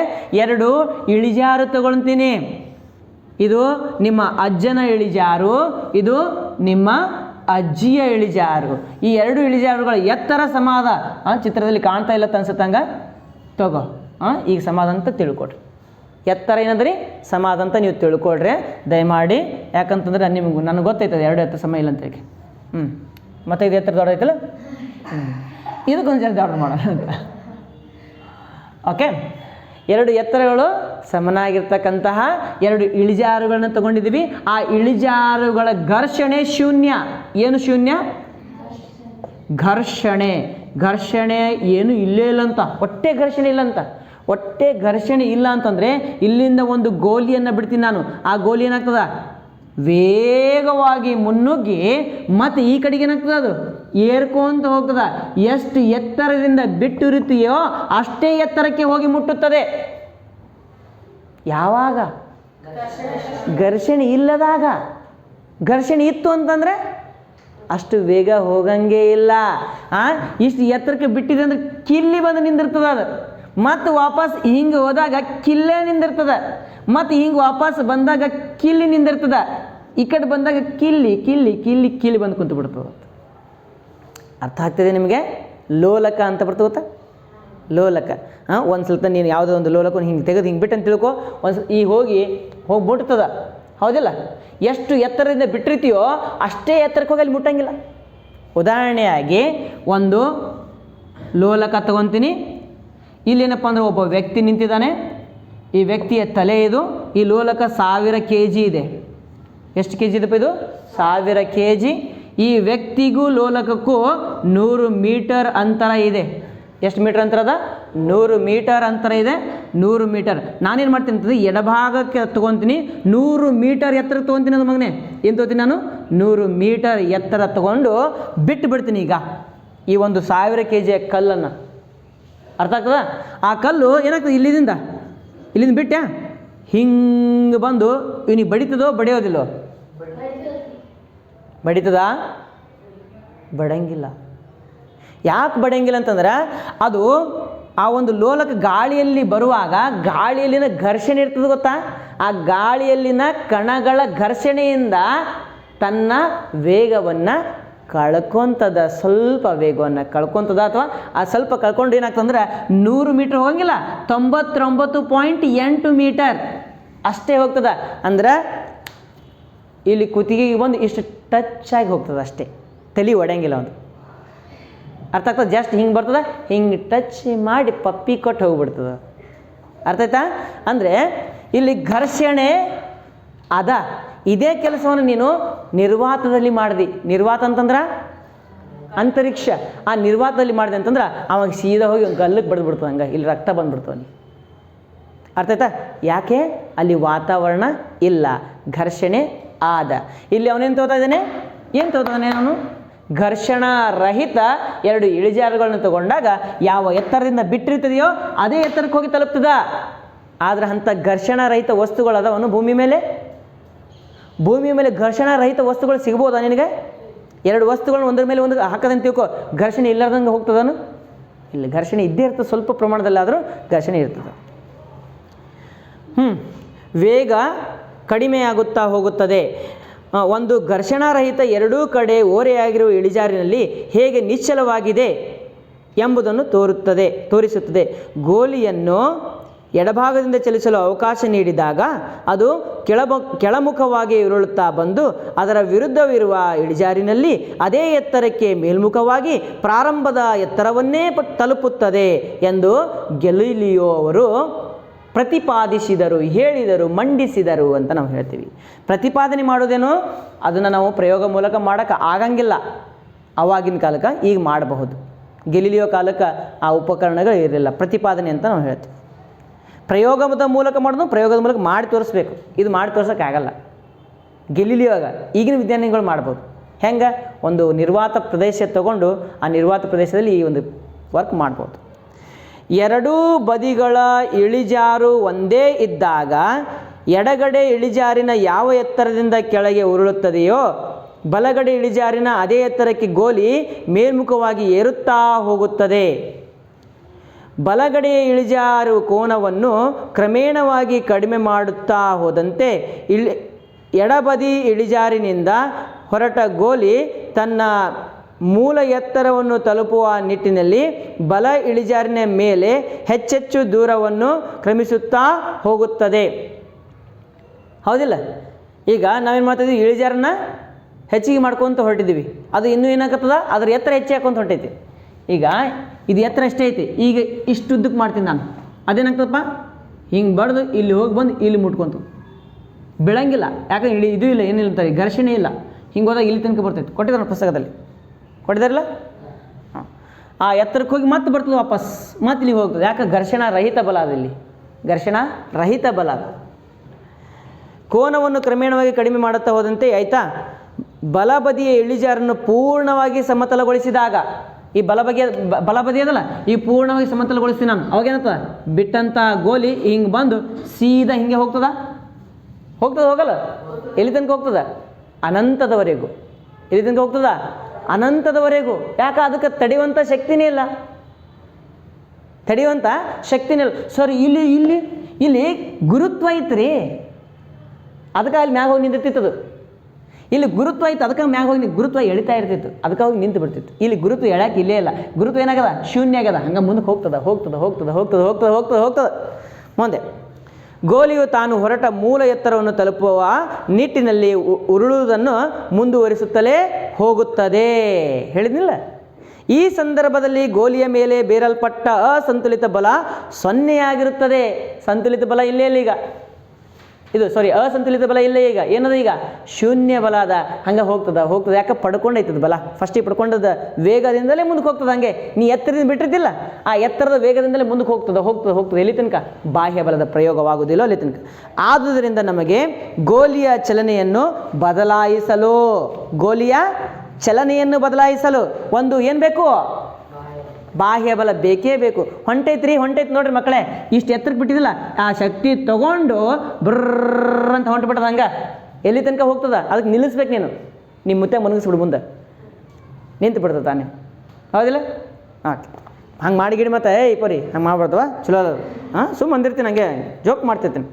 ಎರಡು ಇಳಿಜಾರು ತಗೊಳ್ತೀನಿ. ಇದು ನಿಮ್ಮ ಅಜ್ಜನ ಇಳಿಜಾರು, ಇದು ನಿಮ್ಮ ಅಜ್ಜಿಯ ಇಳಿಜಾರು. ಈ ಎರಡು ಇಳಿಜಾರುಗಳ ಎತ್ತರ ಸಮಾದ ಚಿತ್ರದಲ್ಲಿ ಕಾಣ್ತಾ ಇಲ್ಲ ಅನ್ಸುತ್ತಂಗ ತಗೋ. ಈಗ ಸಮಾದ ಅಂತ ತಿಳ್ಕೊಡ್ರಿ. ಎತ್ತರ ಏನಂದ್ರಿ ಸಮಾದ ಅಂತ ನೀವು ತಿಳ್ಕೊಳ್ರಿ ದಯಮಾಡಿ. ಯಾಕಂತಂದ್ರೆ ನಿಮಗೂ ನನಗೆ ಗೊತ್ತೈತದೆ ಎರಡು ಎತ್ತರ ಸಮ ಇಲ್ಲ ಅಂತೇಳಿ. ಮತ್ತು ಇದು ಎತ್ತರ ದೊಡ್ಡದೈತಲ್ಲ, ಇದಕ್ಕೊಂದು ಜರ ದೊಡ್ಡ ಮಾಡೋಣ ಅಂತ. ಓಕೆ, ಎರಡು ಎತ್ತರಗಳು ಸಮನಾಗಿರ್ತಕ್ಕಂತಹ ಎರಡು ಇಳಿಜಾರುಗಳನ್ನ ತಗೊಂಡಿದ್ದೀವಿ. ಆ ಇಳಿಜಾರುಗಳ ಘರ್ಷಣೆ ಶೂನ್ಯ. ಏನು ಶೂನ್ಯ? ಘರ್ಷಣೆ ಏನು ಇಲ್ಲೇ ಇಲ್ಲ ಅಂತ, ಒಟ್ಟೆ ಘರ್ಷಣೆ ಇಲ್ಲ ಅಂತ. ಒಟ್ಟೆ ಘರ್ಷಣೆ ಇಲ್ಲ ಅಂತಂದರೆ ಇಲ್ಲಿಂದ ಒಂದು ಗೋಲಿಯನ್ನು ಬಿಡ್ತೀನಿ ನಾನು. ಆ ಗೋಲಿ ಏನಾಗ್ತದ? ವೇಗವಾಗಿ ಮುನ್ನುಗ್ಗಿ ಮತ್ತು ಈ ಕಡೆಗೆ ಏನಾಗ್ತದೆ? ಅದು ಏರ್ಕೊಂತ ಹೋಗ್ತದ. ಎಷ್ಟು ಎತ್ತರದಿಂದ ಬಿಟ್ಟಿರುತ್ತೆಯೋ ಅಷ್ಟೇ ಎತ್ತರಕ್ಕೆ ಹೋಗಿ ಮುಟ್ಟುತ್ತದೆ. ಯಾವಾಗ? ಘರ್ಷಣೆ ಇಲ್ಲದಾಗ. ಘರ್ಷಣೆ ಇತ್ತು ಅಂತಂದರೆ ಅಷ್ಟು ಬೇಗ ಹೋಗಂಗೆ ಇಲ್ಲ. ಇಷ್ಟು ಎತ್ತರಕ್ಕೆ ಬಿಟ್ಟಿದೆ ಅಂದರೆ ಕಿಲ್ಲಿ ಬಂದು ನಿಂದಿರ್ತದೆ ಅದು. ಮತ್ತು ವಾಪಸ್ ಹಿಂಗೆ ಹೋದಾಗ ಕಿಲ್ಲೇ ನಿಂದಿರ್ತದೆ. ಮತ್ತು ಹಿಂಗೆ ವಾಪಸ್ ಬಂದಾಗ ಕಿಲ್ಲಿ ನಿಂದಿರ್ತದೆ. ಈ ಕಡೆ ಬಂದಾಗ ಕಿಲ್ಲಿ ಬಂದು ಕುಂತು ಬಿಡ್ತದೆ. ಅರ್ಥ ಆಗ್ತದೆ ನಿಮಗೆ? ಲೋಲಕ ಅಂತ ಬರ್ತದೆ ಗೊತ್ತಾ? ಲೋಲಕ. ಒಂದು ಸ್ವಲ್ಪ ನೀನು ಯಾವುದೋ ಒಂದು ಲೋಲಕವನ್ನು ಹಿಂಗೆ ತೆಗೆದು ಹಿಂಗೆ ಬಿಟ್ಟು ಅಂತ ತಿಳ್ಕೊ. ಒಂದು ಈ ಹೋಗ್ಬಿಡ್ತದ, ಹೌದಿಲ್ಲ? ಎಷ್ಟು ಎತ್ತರದಿಂದ ಬಿಟ್ಟಿರ್ತೀಯೋ ಅಷ್ಟೇ ಎತ್ತರಕ್ಕೆ ಹೋಗಿ ಅಲ್ಲಿ ಮುಟ್ಟಂಗಿಲ್ಲ. ಉದಾಹರಣೆಯಾಗಿ ಒಂದು ಲೋಲಕ ತಗೊತೀನಿ. ಇಲ್ಲೇನಪ್ಪ ಅಂದ್ರೆ ಒಬ್ಬ ವ್ಯಕ್ತಿ ನಿಂತಿದ್ದಾನೆ. ಈ ವ್ಯಕ್ತಿಯ ತಲೆ ಇದು. ಈ ಲೋಲಕ 1000 kg ಇದೆ. ಎಷ್ಟು kg ಇದಪ್ಪ ಇದು? 1000 kg. ಈ ವ್ಯಕ್ತಿಗೂ ಲೋಲಕಕ್ಕೂ 100 ಮೀಟರ್ ಅಂತರ ಇದೆ. ಎಷ್ಟು ಮೀಟರ್ ಅಂತರ ಅದ? 100 ಮೀಟರ್ ಅಂತರ ಇದೆ. 100 ಮೀಟರ್. ನಾನೇನು ಮಾಡ್ತೀನಿ ಅಂತಂದರೆ ಎಡಭಾಗಕ್ಕೆ ತೊಗೊತೀನಿ. 100 ಮೀಟರ್ ಎತ್ತರ ತೊಗೊತೀನಿ. ಅದು ಮಗನೇ ಏನು ತೊಗೊತೀನಿ ನಾನು? 100 ಮೀಟರ್ ಎತ್ತರ ತೊಗೊಂಡು ಬಿಟ್ಟು ಬಿಡ್ತೀನಿ. ಈಗ ಈ ಒಂದು 1000 kg ಕಲ್ಲನ್ನು, ಅರ್ಥ ಆಗ್ತದ? ಆ ಕಲ್ಲು ಏನಾಗ್ತದೆ? ಇಲ್ಲಿಂದ ಬಿಟ್ಟೆ ಹಿಂಗೆ ಬಂದು ಇವನಿಗೆ ಬಡಿತದೋ ಬಡಿಯೋದಿಲ್ಲೋ? ಬಡಿತದ? ಬಡಂಗಿಲ್ಲ. ಯಾಕೆ ಬಡಂಗಿಲ್ಲ ಅಂತಂದ್ರೆ ಅದು ಆ ಒಂದು ಲೋಲಕ ಗಾಳಿಯಲ್ಲಿ ಬರುವಾಗ ಗಾಳಿಯಲ್ಲಿನ ಘರ್ಷಣೆ ಇರ್ತದೆ ಗೊತ್ತಾ? ಆ ಗಾಳಿಯಲ್ಲಿನ ಕಣಗಳ ಘರ್ಷಣೆಯಿಂದ ತನ್ನ ವೇಗವನ್ನು ಕಳ್ಕೊತದ. ಸ್ವಲ್ಪ ವೇಗವನ್ನು ಕಳ್ಕೊತದ. ಅಥವಾ ಆ ಸ್ವಲ್ಪ ಕಳ್ಕೊಂಡು ಏನಾಗ್ತಂದ್ರೆ 100 ಮೀಟ್ರ್ ಹೋಗಂಗಿಲ್ಲ, 99.8 ಮೀಟರ್ ಅಷ್ಟೇ ಹೋಗ್ತದೆ. ಅಂದ್ರೆ ಇಲ್ಲಿ ಕುತ್ತಿಗೆಗೆ ಬಂದು ಇಷ್ಟು ಟಚ್ ಆಗಿ ಹೋಗ್ತದೆ ಅಷ್ಟೇ, ತಲೆ ಒಡೆಯಂಗಿಲ್ಲ. ಒಂದು ಅರ್ಥ ಆಗ್ತದೆ? ಜಸ್ಟ್ ಹಿಂಗೆ ಬರ್ತದೆ, ಹಿಂಗೆ ಟಚ್ ಮಾಡಿ ಪಪ್ಪಿ ಕೊಟ್ಟು ಹೋಗ್ಬಿಡ್ತದೆ. ಅರ್ಥ ಆಯ್ತಾ? ಅಂದರೆ ಇಲ್ಲಿ ಘರ್ಷಣೆ ಅದ. ಇದೇ ಕೆಲಸವನ್ನು ನೀನು ನಿರ್ವಾತದಲ್ಲಿ ಮಾಡಿದಿ. ನಿರ್ವಾತ ಅಂತಂದ್ರೆ ಅಂತರಿಕ್ಷ. ಆ ನಿರ್ವಾತದಲ್ಲಿ ಮಾಡಿದೆ ಅಂತಂದ್ರೆ ಅವಾಗ ಸೀದಾ ಹೋಗಿ ಗಲ್ಲಕ್ಕೆ ಬಡ್ದುಬಿಡ್ತದೆ. ಹಂಗೆ ಇಲ್ಲಿ ರಕ್ತ ಬಂದುಬಿಡ್ತದೆ ಅಲ್ಲಿ. ಅರ್ಥ ಆಯ್ತಾ? ಯಾಕೆ? ಅಲ್ಲಿ ವಾತಾವರಣ ಇಲ್ಲ, ಘರ್ಷಣೆ ಆದ. ಇಲ್ಲಿ ಅವನೇನು ತಗೋತಾ ಇದ್ದಾನೆ? ಏನು ತಗೋತಾ ಇದ್ದಾನೆ ಅವನು? ಘರ್ಷಣಾರಹಿತ ಎರಡು ಇಳಿಜಾರುಗಳನ್ನು ತಗೊಂಡಾಗ ಯಾವ ಎತ್ತರದಿಂದ ಬಿಟ್ಟಿರ್ತದೆಯೋ ಅದೇ ಎತ್ತರಕ್ಕೆ ಹೋಗಿ ತಲುಪ್ತದ. ಆದರೆ ಅಂಥ ಘರ್ಷಣಾರಹಿತ ವಸ್ತುಗಳದವನು ಭೂಮಿ ಮೇಲೆ ಘರ್ಷಣಾರಹಿತ ವಸ್ತುಗಳು ಸಿಗ್ಬೋದಾ ನಿನಗೆ? ಎರಡು ವಸ್ತುಗಳನ್ನ ಒಂದರ ಮೇಲೆ ಒಂದು ಹಾಕದಂತ ತಿಳ್ಕೊ, ಘರ್ಷಣೆ ಇಲ್ಲದಂಗೆ ಹೋಗ್ತದನು? ಇಲ್ಲ, ಘರ್ಷಣೆ ಇದ್ದೇ ಇರ್ತದೆ. ಸ್ವಲ್ಪ ಪ್ರಮಾಣದಲ್ಲಾದರೂ ಘರ್ಷಣೆ ಇರ್ತದೆ. ವೇಗ ಕಡಿಮೆಯಾಗುತ್ತಾ ಹೋಗುತ್ತದೆ. ಒಂದು ಘರ್ಷಣಾರಹಿತ ಎರಡೂ ಕಡೆ ಓರೆಯಾಗಿರುವ ಇಳಿಜಾರಿನಲ್ಲಿ ಹೇಗೆ ನಿಶ್ಚಲವಾಗಿದೆ ಎಂಬುದನ್ನು ತೋರಿಸುತ್ತದೆ. ಗೋಲಿಯನ್ನು ಎಡಭಾಗದಿಂದ ಚಲಿಸಲು ಅವಕಾಶ ನೀಡಿದಾಗ ಅದು ಕೆಳಮುಖವಾಗಿ ಉರುಳುತ್ತಾ ಬಂದು ಅದರ ವಿರುದ್ಧವಿರುವ ಇಳಿಜಾರಿನಲ್ಲಿ ಅದೇ ಎತ್ತರಕ್ಕೆ ಮೇಲ್ಮುಖವಾಗಿ ಪ್ರಾರಂಭದ ಎತ್ತರವನ್ನೇ ತಲುಪುತ್ತದೆ ಎಂದು ಗ್ಯಾಲಿಲಿಯೋ ಅವರು ಪ್ರತಿಪಾದಿಸಿದರು, ಹೇಳಿದರು, ಮಂಡಿಸಿದರು ಅಂತ ನಾವು ಹೇಳ್ತೀವಿ. ಪ್ರತಿಪಾದನೆ ಮಾಡೋದೇನು, ಅದನ್ನು ನಾವು ಪ್ರಯೋಗ ಮೂಲಕ ಮಾಡೋಕ್ಕೆ ಆಗಂಗಿಲ್ಲ. ಆವಾಗಿನ ಕಾಲಕ್ಕೆ ಈಗ ಮಾಡಬಹುದು. ಗ್ಯಾಲಿಲಿಯೋ ಕಾಲಕ್ಕೆ ಆ ಉಪಕರಣಗಳು ಇರಲಿಲ್ಲ. ಪ್ರತಿಪಾದನೆ ಅಂತ ನಾವು ಹೇಳ್ತೀವಿ. ಪ್ರಯೋಗದ ಮೂಲಕ ಮಾಡೋದು, ಪ್ರಯೋಗದ ಮೂಲಕ ಮಾಡಿ ತೋರಿಸ್ಬೇಕು. ಇದು ಮಾಡಿ ತೋರ್ಸೋಕ್ಕಾಗಲ್ಲ. ಗ್ಯಾಲಿಲಿಯೋಗ ಈಗಿನ ವಿಜ್ಞಾನಿಗಳು ಮಾಡ್ಬೋದು. ಹೆಂಗೆ, ಒಂದು ನಿರ್ವಾತ ಪ್ರದೇಶ ತಗೊಂಡು ಆ ನಿರ್ವಾತ ಪ್ರದೇಶದಲ್ಲಿ ಈ ಒಂದು ವರ್ಕ್ ಮಾಡ್ಬೋದು. ಎರಡೂ ಬದಿಗಳ ಇಳಿಜಾರು ಒಂದೇ ಇದ್ದಾಗ ಎಡಗಡೆ ಇಳಿಜಾರಿನ ಯಾವ ಎತ್ತರದಿಂದ ಕೆಳಗೆ ಉರುಳುತ್ತದೆಯೋ ಬಲಗಡೆ ಇಳಿಜಾರಿನ ಅದೇ ಎತ್ತರಕ್ಕೆ ಗೋಲಿ ಮೇಲ್ಮುಖವಾಗಿ ಏರುತ್ತಾ ಹೋಗುತ್ತದೆ. ಬಲಗಡೆಯ ಇಳಿಜಾರು ಕೋನವನ್ನು ಕ್ರಮೇಣವಾಗಿ ಕಡಿಮೆ ಮಾಡುತ್ತಾ ಹೋದಂತೆ ಎಡಬದಿ ಇಳಿಜಾರಿನಿಂದ ಹೊರಟ ಗೋಲಿ ತನ್ನ ಮೂಲ ಎತ್ತರವನ್ನು ತಲುಪುವ ನಿಟ್ಟಿನಲ್ಲಿ ಬಲ ಇಳಿಜಾರಿನ ಮೇಲೆ ಹೆಚ್ಚೆಚ್ಚು ದೂರವನ್ನು ಕ್ರಮಿಸುತ್ತಾ ಹೋಗುತ್ತದೆ. ಹೌದಿಲ್ಲ? ಈಗ ನಾವೇನು ಮಾಡ್ತಿದ್ವಿ, ಇಳಿಜಾರನ್ನ ಹೆಚ್ಚಿಗೆ ಮಾಡ್ಕೊತ ಹೊರಟಿದ್ದೀವಿ. ಅದು ಇನ್ನೂ ಏನಾಗ್ತದ, ಅದರ ಎತ್ತರ ಹೆಚ್ಚಿ ಹಾಕೊಂತ ಹೊಂಟೈತಿ. ಈಗ ಇದು ಎತ್ತರ ಎಷ್ಟೇ ಐತಿ, ಈಗ ಇಷ್ಟು ಉದ್ದಕ್ಕೆ ಮಾಡ್ತೀನಿ ನಾನು. ಅದೇನಾಗ್ತದಪ್ಪ, ಹಿಂಗೆ ಬಡ್ದು ಇಲ್ಲಿ ಹೋಗಿ ಬಂದು ಇಲ್ಲಿ ಮುಟ್ಕೊಂತು ಬೀಳಂಗಿಲ್ಲ. ಯಾಕಂದ್ರೆ ಇದು ಇಲ್ಲ, ಏನಿಲ್ಲ ಅಂತಾರೆ, ಘರ್ಷಣೆ ಇಲ್ಲ. ಹಿಂಗೆ ಹೋದಾಗ ಇಲ್ಲಿ ತನಕ ಬರ್ತೈತೆ. ಕೊಟ್ಟಿದ್ದಾರೆ ಪುಸ್ತಕದಲ್ಲಿ, ಕೊಟ್ಟಿದ್ದಾರಲ್ಲ. ಆ ಎತ್ತರಕ್ಕೆ ಹೋಗಿ ಮತ್ತೆ ಬರ್ತದೆ ವಾಪಸ್, ಮತ್ತೆ ಇಲ್ಲಿ ಹೋಗ್ತದೆ. ಯಾಕೆ, ಘರ್ಷಣ ರಹಿತ ಬಲ ಅದು. ಇಲ್ಲಿ ಘರ್ಷಣ ರಹಿತ ಬಲ ಅದು. ಕೋನವನ್ನು ಕ್ರಮೇಣವಾಗಿ ಕಡಿಮೆ ಮಾಡುತ್ತಾ ಹೋದಂತೆ ಆಯಿತಾ, ಬಲಬದಿಯ ಇಳಿಜಾರನ್ನು ಪೂರ್ಣವಾಗಿ ಸಮತಲಗೊಳಿಸಿದಾಗ, ಈ ಬಲಬದಿ ಅದಲ್ಲ, ಈ ಪೂರ್ಣವಾಗಿ ಸಮತಲಗೊಳಿಸ್ತೀನಿ ನಾನು. ಅವಾಗೇನತ್ತದ, ಬಿಟ್ಟಂಥ ಗೋಲಿ ಹಿಂಗೆ ಬಂದು ಸೀದಾ ಹಿಂಗೆ ಹೋಗ್ತದ, ಹೋಗಲ್ಲ? ಎಲ್ಲಿ ತನಕ ಹೋಗ್ತದ? ಅನಂತದವರೆಗೂ. ಎಲ್ಲಿ ತನಕ ಹೋಗ್ತದ? ಅನಂತದವರೆಗೂ. ಯಾಕೆ, ಅದಕ್ಕೆ ತಡೆಯುವಂಥ ಶಕ್ತಿನೇ ಇಲ್ಲ. ತಡೆಯುವಂಥ ಶಕ್ತಿನೇ ಇಲ್ಲ. ಸರಿ, ಇಲ್ಲಿ ಇಲ್ಲಿ ಇಲ್ಲಿ ಗುರುತ್ವ ಐತ್ರಿ, ಅದಕ್ಕೆ ಅಲ್ಲಿ ಮ್ಯಾಗ ಹೋಗಿ ನಿಂತಿರ್ತದು. ಇಲ್ಲಿ ಗುರುತ್ವ ಐತೆ, ಅದಕ್ಕೆ ಮ್ಯಾಗ ಹೋಗಿ ಗುರುತ್ವ ಎಳಿತಾ ಇರ್ತಿತ್ತು, ಅದಕ್ಕೆ ಹೋಗಿ ನಿಂತು ಬಿಡ್ತಿತ್ತು. ಇಲ್ಲಿ ಗುರುತ್ವ ಎಳಕ್ಕೆ ಇಲ್ಲೇ ಇಲ್ಲ. ಗುರುತ್ವ ಏನಾಗದ, ಶೂನ್ಯ ಆಗ್ಯದ. ಹಂಗೆ ಮುಂದಕ್ಕೆ ಹೋಗ್ತದೆ. ಮುಂದೆ ಗೋಲಿಯು ತಾನು ಹೊರಟ ಮೂಲ ಎತ್ತರವನ್ನು ತಲುಪುವ ನಿಟ್ಟಿನಲ್ಲಿ ಉರುಳುವುದನ್ನು ಮುಂದುವರಿಸುತ್ತಲೇ ಹೋಗುತ್ತದೆ. ಹೇಳಿದ್ನಿಲ್ಲ? ಈ ಸಂದರ್ಭದಲ್ಲಿ ಗೋಲಿಯ ಮೇಲೆ ಬೇರಲ್ಪಟ್ಟ ಅಸಂತುಲಿತ ಬಲ 0 ಆಗಿರುತ್ತದೆ. ಸಂತುಲಿತ ಬಲ ಇಲ್ಲೇ ಇಲ್ಲ ಈಗ. ಅಸಂತುಲಿತ ಬಲ ಇಲ್ಲೇ ಈಗ. ಏನದ, ಈಗ ಶೂನ್ಯ ಬಲ ಅದ. ಹಂಗೆ ಹೋಗ್ತದ. ಯಾಕೆ, ಪಡ್ಕೊಂಡೈತದ ಬಲ. ಫಸ್ಟಿಗೆ ಪಡ್ಕೊಂಡದ ವೇಗದಿಂದಲೇ ಮುಂದಕ್ಕೆ ಹೋಗ್ತದೆ. ಹಂಗೆ ನೀ ಎತ್ತರದಿಂದ ಬಿಟ್ಟಿರ್ತಿಲ್ಲ, ಆ ಎತ್ತರದ ವೇಗದಿಂದಲೇ ಮುಂದಕ್ಕೆ ಹೋಗ್ತದೆ. ಎಲ್ಲಿ ತನಕ? ಬಾಹ್ಯ ಬಲದ ಪ್ರಯೋಗವಾಗುವುದಿಲ್ಲ ಅಲ್ಲಿ ತನಕ. ಆದುದರಿಂದ ನಮಗೆ ಗೋಲಿಯ ಚಲನೆಯನ್ನು ಬದಲಾಯಿಸಲು ಒಂದು ಏನು ಬೇಕು? ಬಾಹ್ಯ ಬಲ ಬೇಕೇ ಬೇಕು. ಹೊಂಟೈತಿ ನೋಡ್ರಿ ಮಕ್ಕಳೇ, ಇಷ್ಟು ಎತ್ತರಕ್ಕೆ ಬಿಟ್ಟಿದಿಲ್ಲ, ಆ ಶಕ್ತಿ ತಗೊಂಡು ಬ್ರರ್ ಅಂತ ಹೊಂಟ್ಬಿಟ್ಟದ. ಹಂಗೆ ಎಲ್ಲಿ ತನಕ ಹೋಗ್ತದ, ಅದಕ್ಕೆ ನಿಲ್ಲಿಸ್ಬೇಕು ನೀನು. ನಿಮ್ಮ ಮುತ್ತೆ ಮನಗಿಸ್ಬಿಡು, ಮುಂದೆ ನಿಂತು ಬಿಡ್ತದೆ ತಾನೇ. ಹೌದಿಲ್ಲ? ಓಕೆ, ಹಂಗೆ ಮಾಡಿ ಗಿಡಿ ಮತ್ತೆ ಪರಿ ಹಂಗೆ ಮಾಡ್ಬಾರ್ದವ, ಚಲೋ ಅದ. ಸುಮ್ಮ ಅಂದಿರ್ತೀನಿ, ಹಂಗೆ ಜೋಕ್ ಮಾಡ್ತಿರ್ತೀನಿ.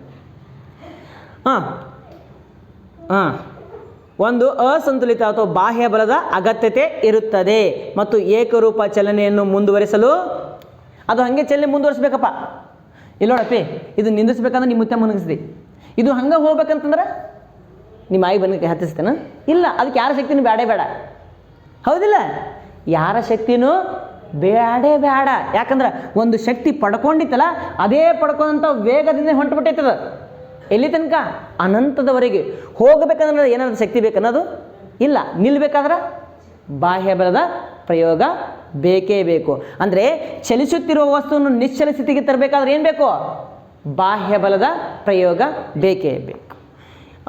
ಒಂದು ಅಸಂತುಲಿತ ಅಥವಾ ಬಾಹ್ಯ ಬಲದ ಅಗತ್ಯತೆ ಇರುತ್ತದೆ ಮತ್ತು ಏಕರೂಪ ಚಲನೆಯನ್ನು ಮುಂದುವರಿಸಲು ಅದು ಹಾಗೆ ಚಲನೆ ಮುಂದುವರಿಸ್ಬೇಕಪ್ಪ. ಇಲ್ಲಿ ನೋಡಪ್ಪಿ, ಇದು ನಿಂದಿಸ್ಬೇಕಂದ್ರೆ ನಿಮ್ಮ ಮುತ್ತೆ ಮುನಗಿಸ್ದಿ. ಇದು ಹಂಗೆ ಹೋಗ್ಬೇಕಂತಂದ್ರೆ ನಿಮ್ಮ ಆಯಿ ಬಂದು ಹತ್ತಿಸ್ತೇನೆ ಇಲ್ಲ. ಅದಕ್ಕೆ ಯಾರ ಶಕ್ತಿನೂ ಬೇಡ. ಹೌದಿಲ್ಲ? ಯಾರ ಶಕ್ತಿನೂ ಬೇಡ. ಯಾಕಂದ್ರೆ ಒಂದು ಶಕ್ತಿ ಪಡ್ಕೊಂಡಿತ್ತಲ್ಲ, ಅದೇ ಪಡ್ಕೊಂಡಂಥ ವೇಗದಿಂದ ಹೊಂಟ್ಬಿಟ್ಟೈತದ. ಎಲ್ಲಿ ತನಕ? ಅನಂತದವರೆಗೆ. ಹೋಗಬೇಕಂದ್ರೆ ಏನಾದರೂ ಶಕ್ತಿ ಬೇಕನ್ನೋದು ಇಲ್ಲ. ನಿಲ್ಲಬೇಕಾದ್ರೆ ಬಾಹ್ಯ ಬಲದ ಪ್ರಯೋಗ ಬೇಕೇ ಬೇಕು. ಅಂದರೆ ಚಲಿಸುತ್ತಿರುವ ವಸ್ತುವನ್ನು ನಿಶ್ಚಲ ಸ್ಥಿತಿಗೆ ತರಬೇಕಾದ್ರೆ ಏನು ಬೇಕು? ಬಾಹ್ಯ ಬಲದ ಪ್ರಯೋಗ ಬೇಕೇ ಬೇಕು.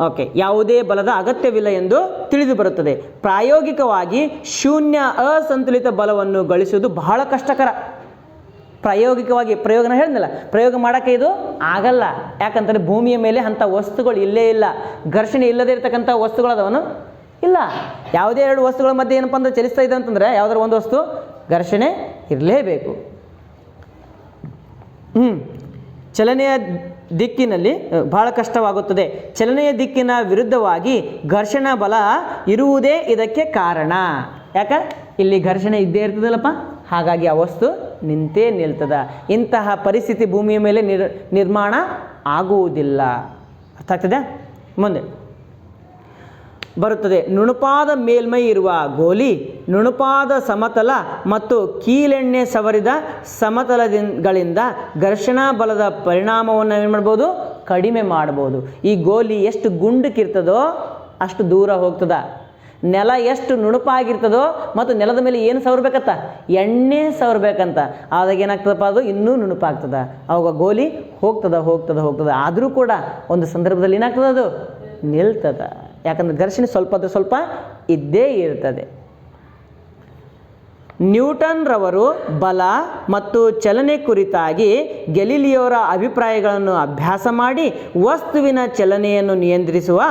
ಓಕೆ, ಯಾವುದೇ ಬಲದ ಅಗತ್ಯವಿಲ್ಲ ಎಂದು ತಿಳಿದು ಬರುತ್ತದೆ. ಪ್ರಾಯೋಗಿಕವಾಗಿ ಶೂನ್ಯ ಅಸಂತುಲಿತ ಬಲವನ್ನು ಗಳಿಸುವುದು ಬಹಳ ಕಷ್ಟಕರ. ಪ್ರಾಯೋಗಿಕವಾಗಿ ಪ್ರಯೋಗನ ಹೇಳಿದ್ನಲ್ಲ, ಪ್ರಯೋಗ ಮಾಡೋಕ್ಕೆ ಇದು ಆಗಲ್ಲ. ಯಾಕಂತಂದರೆ ಭೂಮಿಯ ಮೇಲೆ ಅಂಥ ವಸ್ತುಗಳು ಇಲ್ಲೇ ಇಲ್ಲ. ಘರ್ಷಣೆ ಇಲ್ಲದೇ ಇರತಕ್ಕಂಥ ವಸ್ತುಗಳು ಅದವನು ಇಲ್ಲ. ಯಾವುದೇ ಎರಡು ವಸ್ತುಗಳ ಮಧ್ಯೆ ಏನಪ್ಪ ಅಂದ್ರೆ ಚಲಿಸ್ತಾ ಇದೆ ಅಂತಂದರೆ ಯಾವುದಾದ್ರು ಒಂದು ವಸ್ತು ಘರ್ಷಣೆ ಇರಲೇಬೇಕು. ಚಲನೆಯ ದಿಕ್ಕಿನಲ್ಲಿ ಬಹಳ ಕಷ್ಟವಾಗುತ್ತದೆ. ಚಲನೆಯ ದಿಕ್ಕಿನ ವಿರುದ್ಧವಾಗಿ ಘರ್ಷಣಾ ಬಲ ಇರುವುದೇ ಇದಕ್ಕೆ ಕಾರಣ. ಯಾಕೆ? ಇಲ್ಲಿ ಘರ್ಷಣೆ ಇದ್ದೇ ಇರ್ತದಲ್ಲಪ್ಪ, ಹಾಗಾಗಿ ಆ ವಸ್ತು ನಿಂತೇ ನಿಲ್ತದ. ಇಂತಹ ಪರಿಸ್ಥಿತಿ ಭೂಮಿಯ ಮೇಲೆ ನಿರ್ಮಾಣ ಆಗುವುದಿಲ್ಲ. ಅರ್ಥ ಆಗ್ತದೆ? ಮುಂದೆ ಬರುತ್ತದೆ. ನುಣುಪಾದ ಮೇಲ್ಮೈ ಇರುವ ಗೋಲಿ ನುಣುಪಾದ ಸಮತಲ ಮತ್ತು ಕೀಲೆಣ್ಣೆ ಸವರಿದ ಸಮತಲಗಳಿಂದ ಘರ್ಷಣಾ ಬಲದ ಪರಿಣಾಮವನ್ನು ಏನು ಮಾಡ್ಬೋದು? ಕಡಿಮೆ ಮಾಡ್ಬೋದು. ಈ ಗೋಲಿ ಎಷ್ಟು ಗುಂಡಕ್ಕಿರ್ತದೋ ಅಷ್ಟು ದೂರ ಹೋಗ್ತದ. ನೆಲ ಎಷ್ಟು ನುಣುಪಾಗಿರ್ತದೋ ಮತ್ತು ನೆಲದ ಮೇಲೆ ಏನು ಸವರ್ಬೇಕಂತ? ಎಣ್ಣೆ ಸವರ್ಬೇಕಂತ. ಆದಾಗ ಏನಾಗ್ತದಪ್ಪ? ಅದು ಇನ್ನೂ ನುಣುಪಾಗ್ತದ. ಅವಾಗ ಗೋಲಿ ಹೋಗ್ತದ. ಆದರೂ ಕೂಡ ಒಂದು ಸಂದರ್ಭದಲ್ಲಿ ಏನಾಗ್ತದೆ? ಅದು ನಿಲ್ತದ. ಯಾಕಂದ್ರೆ ಘರ್ಷಣೆ ಸ್ವಲ್ಪ ಇದ್ದೇ ಇರ್ತದೆ. ನ್ಯೂಟನ್ ರವರು ಬಲ ಮತ್ತು ಚಲನೆ ಕುರಿತಾಗಿ ಗೆಲಿಲಿಯೋರ ಅಭಿಪ್ರಾಯಗಳನ್ನು ಅಭ್ಯಾಸ ಮಾಡಿ ವಸ್ತುವಿನ ಚಲನೆಯನ್ನು ನಿಯಂತ್ರಿಸುವ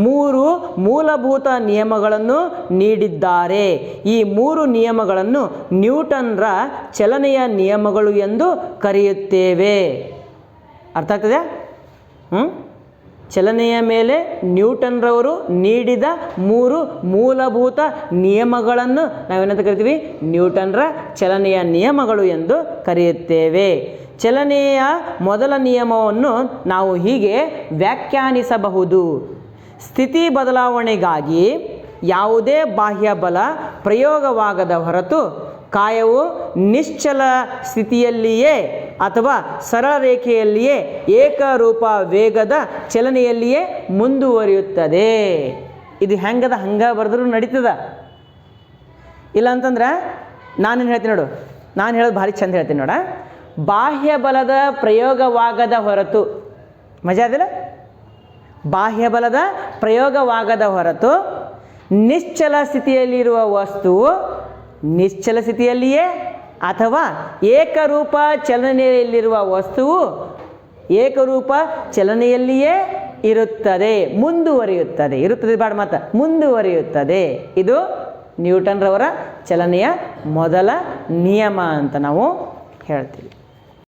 3 ಮೂಲಭೂತ ನಿಯಮಗಳನ್ನು ನೀಡಿದ್ದಾರೆ. ಈ 3 ನಿಯಮಗಳನ್ನು ನ್ಯೂಟನ್ರ ಚಲನೆಯ ನಿಯಮಗಳು ಎಂದು ಕರೆಯುತ್ತೇವೆ. ಅರ್ಥ ಆಗ್ತದೆ? ಚಲನೆಯ ಮೇಲೆ ನ್ಯೂಟನ್ರವರು ನೀಡಿದ 3 ಮೂಲಭೂತ ನಿಯಮಗಳನ್ನು ನಾವೇನಂತ ಕರಿತೀವಿ? ನ್ಯೂಟನ್ರ ಚಲನೆಯ ನಿಯಮಗಳು ಎಂದು ಕರೆಯುತ್ತೇವೆ. ಚಲನೆಯ ಮೊದಲ ನಿಯಮವನ್ನು ನಾವು ಹೀಗೆ ವ್ಯಾಖ್ಯಾನಿಸಬಹುದು. ಸ್ಥಿತಿ ಬದಲಾವಣೆಗಾಗಿ ಯಾವುದೇ ಬಾಹ್ಯ ಬಲ ಪ್ರಯೋಗವಾಗದ ಹೊರತು ಕಾಯವು ನಿಶ್ಚಲ ಸ್ಥಿತಿಯಲ್ಲಿಯೇ ಅಥವಾ ಸರಳ ರೇಖೆಯಲ್ಲಿಯೇ ಏಕರೂಪ ವೇಗದ ಚಲನೆಯಲ್ಲಿಯೇ ಮುಂದುವರಿಯುತ್ತದೆ. ಇದು ಹೆಂಗದ ಹಂಗೆ ಬರೆದ್ರೂ ನಡೀತದ. ಇಲ್ಲ ಅಂತಂದ್ರೆ ನಾನೇನು ಹೇಳ್ತೀನಿ ನೋಡು, ನಾನು ಹೇಳೋದು ಭಾರಿ ಚಂದ ಹೇಳ್ತೀನಿ ನೋಡ. ಬಾಹ್ಯ ಬಲದ ಪ್ರಯೋಗವಾಗದ ಹೊರತು, ಮಜಾ ಅದಿಲ್ಲ? ಬಾಹ್ಯ ಬಲದ ಪ್ರಯೋಗವಾಗದ ಹೊರತು ನಿಶ್ಚಲ ಸ್ಥಿತಿಯಲ್ಲಿರುವ ವಸ್ತುವು ನಿಶ್ಚಲ ಸ್ಥಿತಿಯಲ್ಲಿಯೇ ಅಥವಾ ಏಕರೂಪ ಚಲನೆಯಲ್ಲಿರುವ ವಸ್ತುವು ಏಕರೂಪ ಚಲನೆಯಲ್ಲಿಯೇ ಇರುತ್ತದೆ ಬಾಡ ಮಾತ ಮುಂದುವರಿಯುತ್ತದೆ. ಇದು ನ್ಯೂಟನ್ರವರ ಚಲನೆಯ ಮೊದಲ ನಿಯಮ ಅಂತ ನಾವು ಹೇಳ್ತೀವಿ.